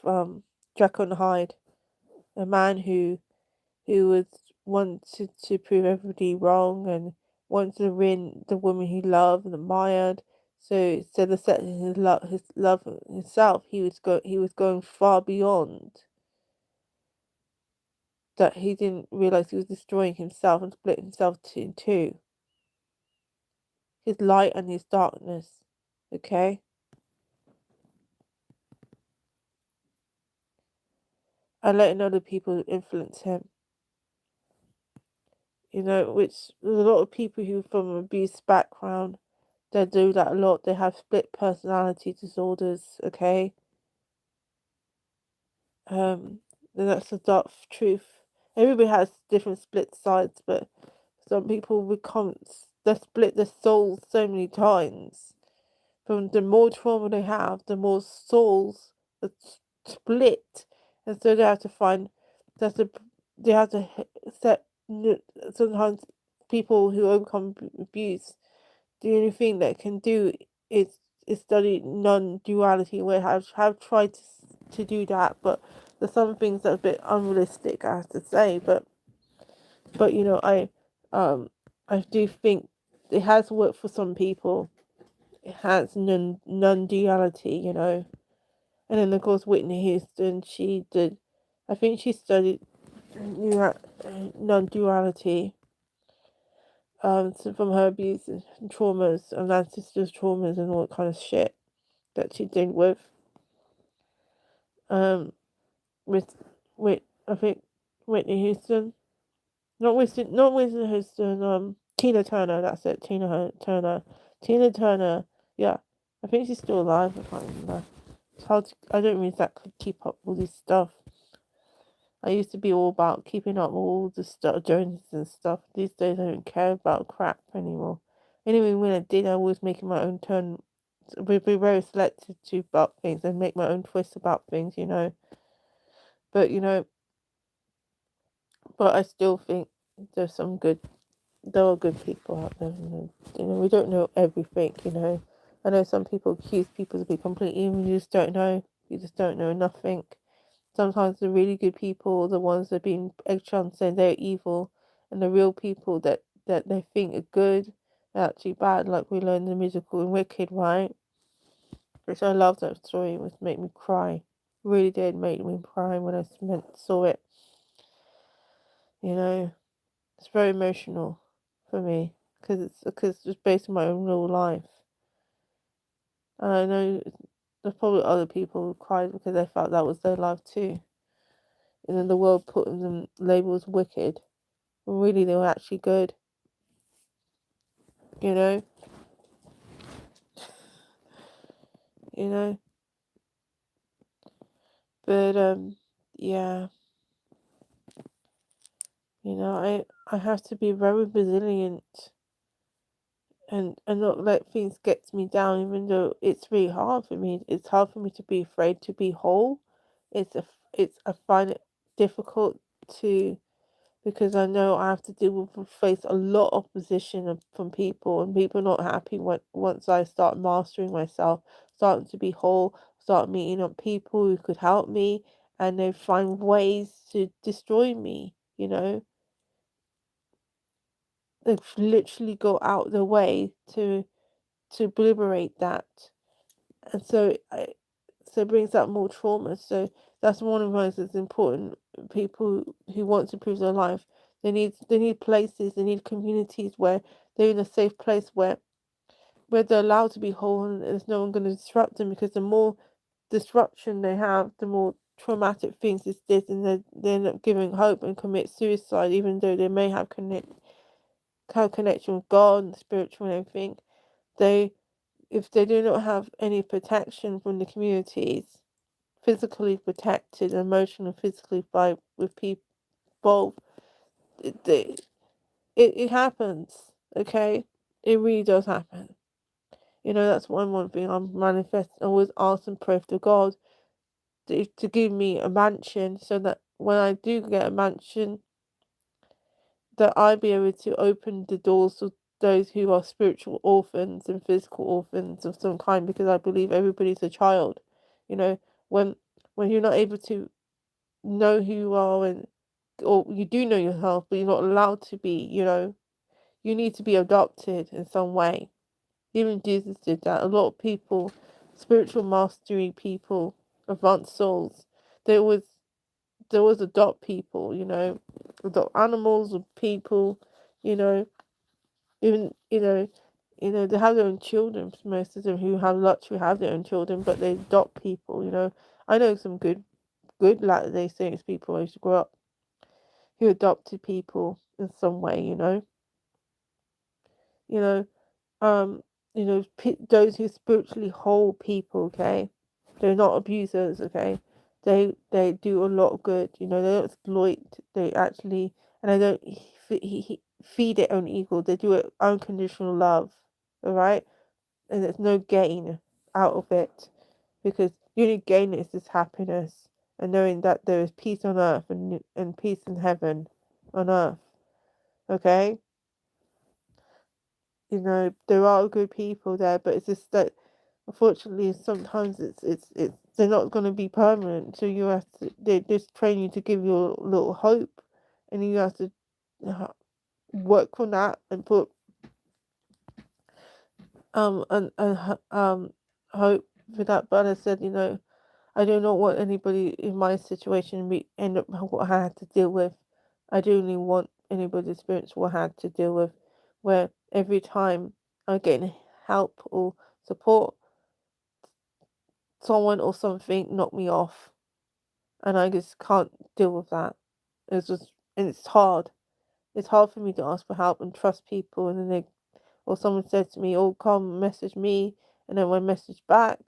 Jekyll and Hyde, a man who was wanted to prove everybody wrong and wanted to win the woman he loved and admired. So instead of setting his love himself, he was going far beyond that. He didn't realize he was destroying himself and splitting himself in two. His light and his darkness. Okay? And letting other people influence him. You know, which there's a lot of people who from an abuse background, they do that a lot. They have split personality disorders, okay? Um, and that's the dark truth. Everybody has different split sides, but some people become they split their souls so many times. From the more trauma they have, the more souls are split, and so they have to find that's a they have to set. Sometimes people who overcome abuse, the only thing they can do is study non-duality. We have tried to do that, but there's some things that are a bit unrealistic, I have to say. But you know, I do think it has worked for some people. It has non-duality, you know. And then of course Whitney Houston, she did. I think she studied non-duality. So from her abuse and traumas and ancestors' traumas and all that kind of shit that she did um with with I think Whitney Houston, not Whitney Houston, Tina Turner. That's it, Tina Turner. Yeah, I think she's still alive. I can't remember. It's hard. I don't really exactly keep up with all this stuff. I used to be all about keeping up with all the stuff, Joneses and stuff. These days, I don't care about crap anymore. Anyway, when I did, I was making my own turn. Be very selective to about things and make my own twists about things, you know. But you know, but I still think there's some good. There are good people out there. You know, we don't know everything. You know, I know some people accuse people to be completely evil. You just don't know. You just don't know nothing. Sometimes the really good people, the ones that are being extra and saying they're evil, and the real people that they think are good, are actually bad. Like we learned in the musical in Wicked, right? Which I love that story. It was make me cry. Really did make me cry when I saw it. You know, it's very emotional for me because it's based on my own real life. And I know there's probably other people who cried because they felt that was their life too. And then the world put them labels wicked. When really they were actually good, you know? You know? But yeah, you know, I have to be very resilient and not let things get me down even though it's really hard for me. It's hard for me to be afraid to be whole. I find it difficult to because I know I have to deal with face a lot of opposition from people and people not happy when once I start mastering myself, starting to be whole, start meeting up people who could help me, and they find ways to destroy me. You know, they literally go out their way to obliterate that, and so it brings up more trauma. So that's one of the most important. People who want to improve their life, they need places, they need communities where they're in a safe place where they're allowed to be whole and there's no one going to disrupt them because the more disruption they have, the more traumatic things as this, and they end up giving hope and commit suicide, even though they may have connection with God and spiritual and everything. They, if they do not have any protection from the communities, physically protected, emotionally, physically by with people, it happens. Okay, it really does happen. That's one thing I'm manifesting. I always ask and pray to God to give me a mansion, so that when I do get a mansion, that I be able to open the doors to those who are spiritual orphans and physical orphans of some kind, because I believe everybody's a child. You know, when you're not able to know who you are, and or you do know yourself, but you're not allowed to be, you need to be adopted in some way. Even Jesus did that. A lot of people, spiritual mastery people, advanced souls, they always adopt people, adopt animals or people, you know, even they have their own children. Most of them who have luxury have their own children, but they adopt people. I know some good Latter-day Saints people I used to grow up who adopted people in some way. You know, um, those who spiritually whole people. Okay, they're not abusers. Okay, they do a lot of good. They don't exploit. They actually, and they don't feed their own ego. They do it unconditional love. All right, and there's no gain out of it, because the only gain is this happiness and knowing that there is peace on earth and peace in heaven on earth. Okay, there are good people there, but it's just that unfortunately sometimes it's they're not going to be permanent. So you have to, they just train you to give you a little hope, and you have to work on that and put hope for that. But as I said, I do not want anybody in my situation to end up what I had to deal with. I do only want anybody to experience what I had to deal with, where every time I get help or support, someone or something knock me off, and I just can't deal with that. And it's hard. It's hard for me to ask for help and trust people, and then or someone says to me, "Oh, come message me," and then when I message back,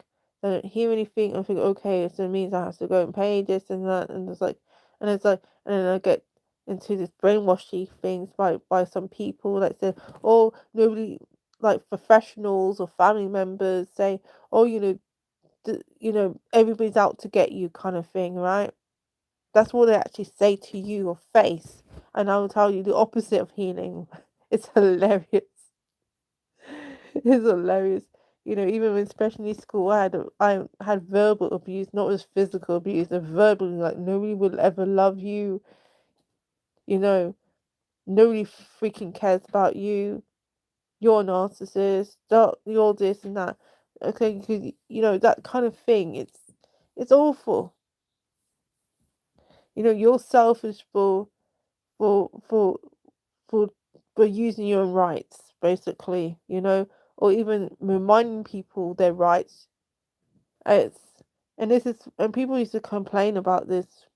I don't hear anything. I think, okay, so it means I have to go and pay this and that, and and then I get into this brainwashy things by some people that say, "Oh, nobody." Like professionals or family members say, "Oh, everybody's out to get you," kind of thing, right? That's what they actually say to you or face. And I will tell you the opposite of healing. It's hilarious. It's hilarious. Even in special school, I had verbal abuse, not just physical abuse, and verbally, like nobody will ever love you. You know, nobody freaking cares about you. You're a narcissist. You're this and that. Okay, because that kind of thing. It's awful. You're selfish for for for for using your own rights, basically, or even reminding people their rights. It's and people used to complain about this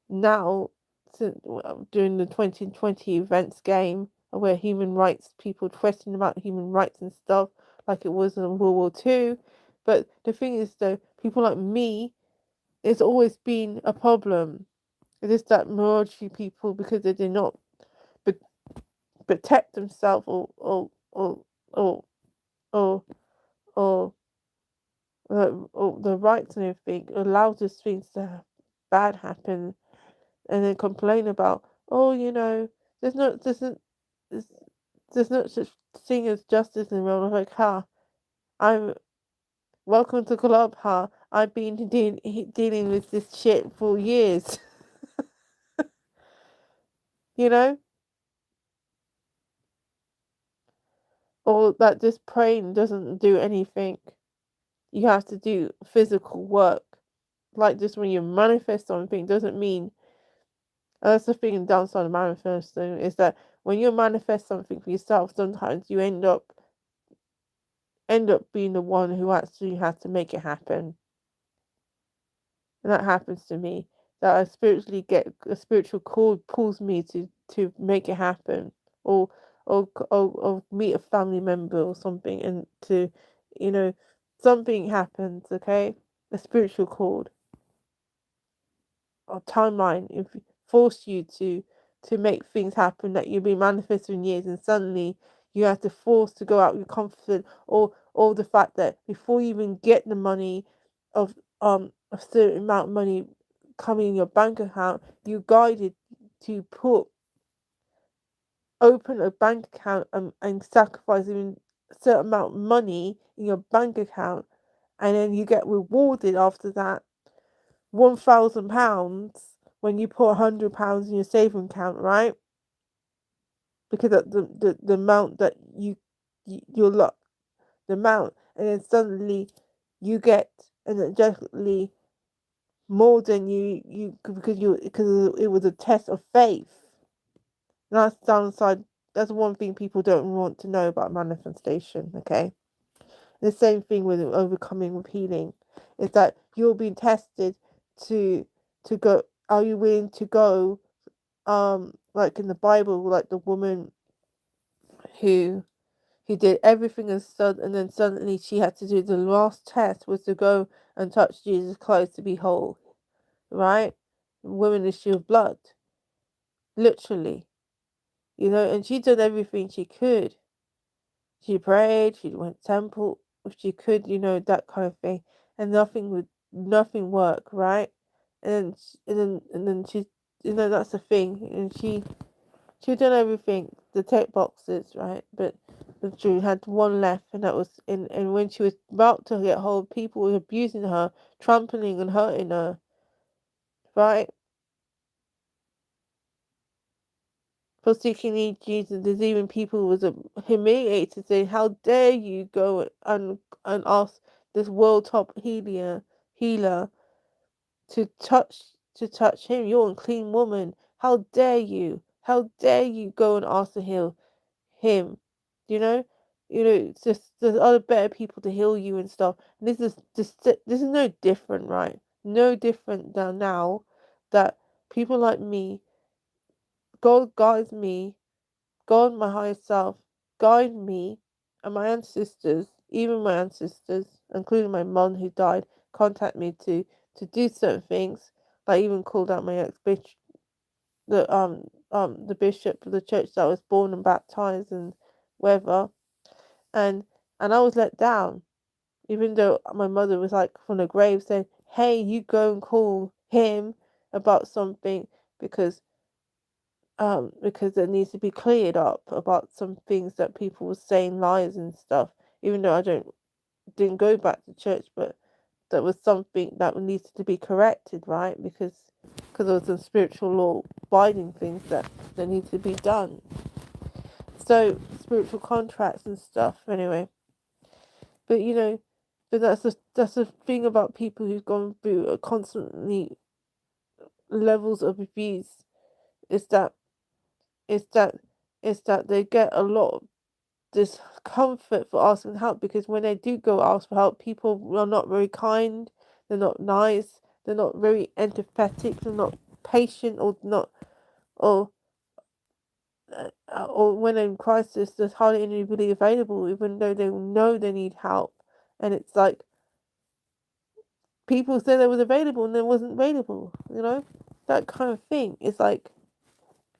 now, during the 2020 events game, where human rights people question about human rights and stuff, like it was in World War II. But the thing is, though, people like me, it's always been a problem. It is that minority people, because they did not protect themselves, or or or or the rights and everything, allows these things to bad happen, and then complain about, oh, there's no there's, there's no such thing as justice in the world. I'm like, I'm welcome to club, I've been dealing with this shit for years. you know or that just praying doesn't do anything. You have to do physical work. Like, just when you manifest something doesn't mean, and that's the thing in downside of manifesting, is that when you manifest something for yourself, sometimes you end up being the one who actually has to make it happen. and that happens to me. That I spiritually get a spiritual cord pulls me to make it happen, or or meet a family member or something, and to, you know, something happens. Okay, a spiritual cord or timeline if force you to make things happen that you've been manifesting in years, and suddenly you have to force to go out with confidence, or the fact that before you even get the money of a certain amount of money coming in your bank account, you guided to put open a bank account, and sacrifice even a certain amount of money in your bank account, and then you get rewarded after that £1,000 when you put £100 in your saving account, right? Because of the amount that you're the amount, and then suddenly you get energetically more than you because it was a test of faith. And that's downside. That's one thing people don't want to know about manifestation. Okay, the same thing with overcoming with healing, is that you're being tested to go. Are you willing to go? Like in the Bible, like the woman who did everything and then suddenly she had to do the last test was to go and touch Jesus' clothes to be whole, right? Woman issue of blood, literally, and she did everything she could. She prayed, she went to temple if she could, that kind of thing, and nothing work, right? And then she, that's the thing, and she done everything, the tick boxes, right? But she had one left, and that was and when she was about to get hold, people were abusing her, trampling and hurting her, right? For seeking Jesus. There's even people who was humiliated to say, "How dare you go and ask this world top healer to touch him? You're a unclean woman. How dare you? How dare you go and ask to heal him?" You know, it's just there's other better people to heal you and stuff. And this is no different, right? No different than now that people like me, God guides me, God, my higher self, guide me, and my ancestors, even my ancestors, including my mum who died, contact me to do certain things. Like even called out my ex bitch, the bishop of the church that I was born and baptized and whatever, and I was let down, even though my mother was like from the grave saying, "Hey, you go and call him about something because because it needs to be cleared up about some things that people were saying lies and stuff." Even though I didn't go back to church, but that was something that needs to be corrected, right? Because there was some spiritual law binding things that need to be done. So spiritual contracts and stuff. Anyway, but but that's the thing about people who've gone through a constantly levels of abuse, is that is that they get a lot of discomfort for asking help, because when they do go ask for help, people are not very kind, they're not nice, they're not very empathetic, they're not patient, or not, or or when in crisis, there's hardly anybody available, even though they know they need help, and it's like people said they was available and they wasn't available, that kind of thing. It's like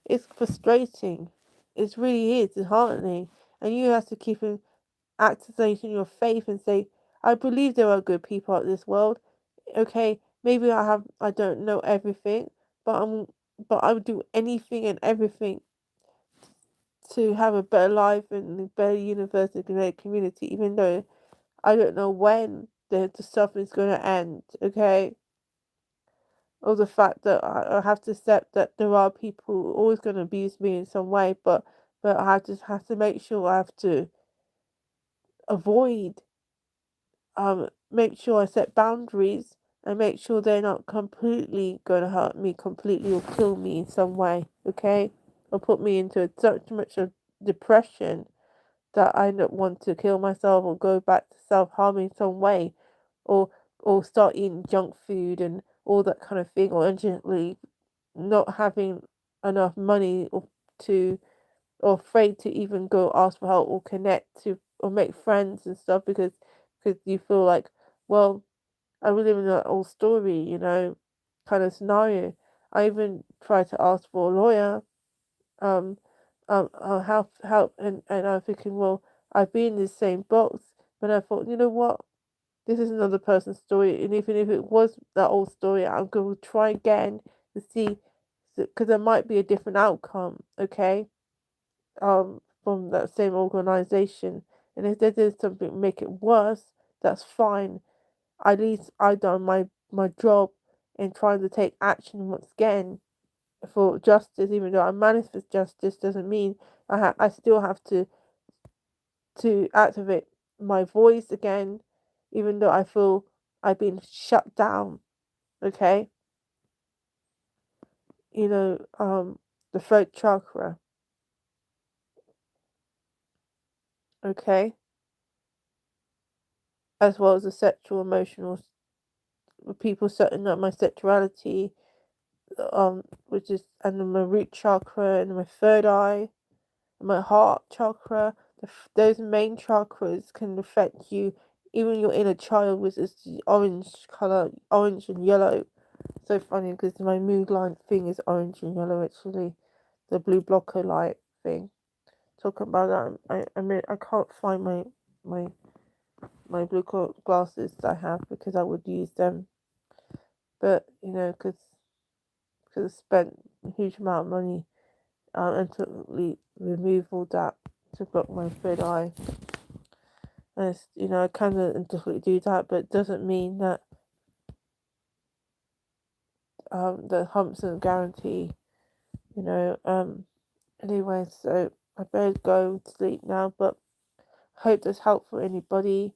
it's frustrating. It really is disheartening, and you have to keep activating your faith and say, "I believe there are good people out this world. Okay, maybe I don't know everything, but I would do anything and everything to have a better life and a better universe and a better community, even though I don't know when the suffering is going to end." Okay, or the fact that I have to accept that there are people always going to abuse me in some way, but I just have to make sure I have to avoid make sure I set boundaries and make sure they're not completely going to hurt me completely or kill me in some way, okay? Or put me into such much of depression that I don't want to kill myself or go back to self harm in some way, or start eating junk food all that kind of thing, or urgently not having enough money to or afraid to even go ask for help or connect to or make friends and stuff because you feel like, well, I was living that old story, kind of scenario. I even tried to ask for a lawyer, um, help, and I'm thinking, well, I've been in the same box, but I thought, you know what, this is another person's story, and even if it was that old story, I'm going to try again to see, because there might be a different outcome, okay, from that same organization, and if they did something to make it worse, that's fine. At least I done my job in trying to take action once again for justice. Even though I manifest justice, doesn't mean I still have to activate my voice again, even though I feel I've been shut down. Okay, the throat chakra. Okay, as well as the sexual, emotional, people setting up my sexuality, which is and then my root chakra and my third eye, and my heart chakra. Those main chakras can affect you, even your inner child, which is the orange color, orange and yellow. So funny because my mood line thing is orange and yellow actually, the blue blocker light thing. Talking about that, I mean I can't find my my glasses that I have because I would use them, but because I spent a huge amount of money and to remove all that to block my third eye. And it's, I kind of do that, but it doesn't mean that the humps are guarantee. You know. Anyway, so I better go to sleep now. But hope that's helpful for anybody.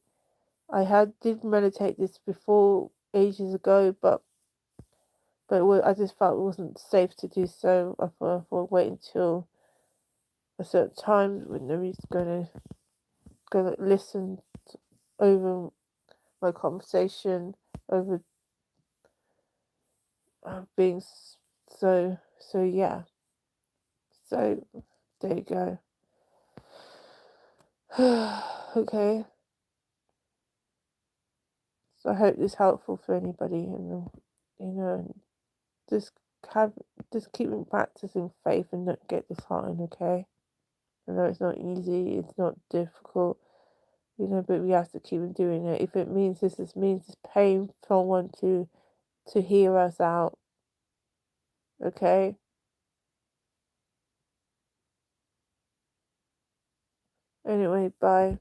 Did meditate this before ages ago, but I just felt it wasn't safe to do so. I thought wait until a certain time when nobody's gonna listen over my conversation over being so yeah. So there you go. Okay, so I hope this is helpful for anybody, and and just have just keep practicing faith and not get disheartened. Okay, I know it's not easy, it's not difficult, but we have to keep on doing it. If it means this means it's paying someone to hear us out. Okay. Anyway, bye.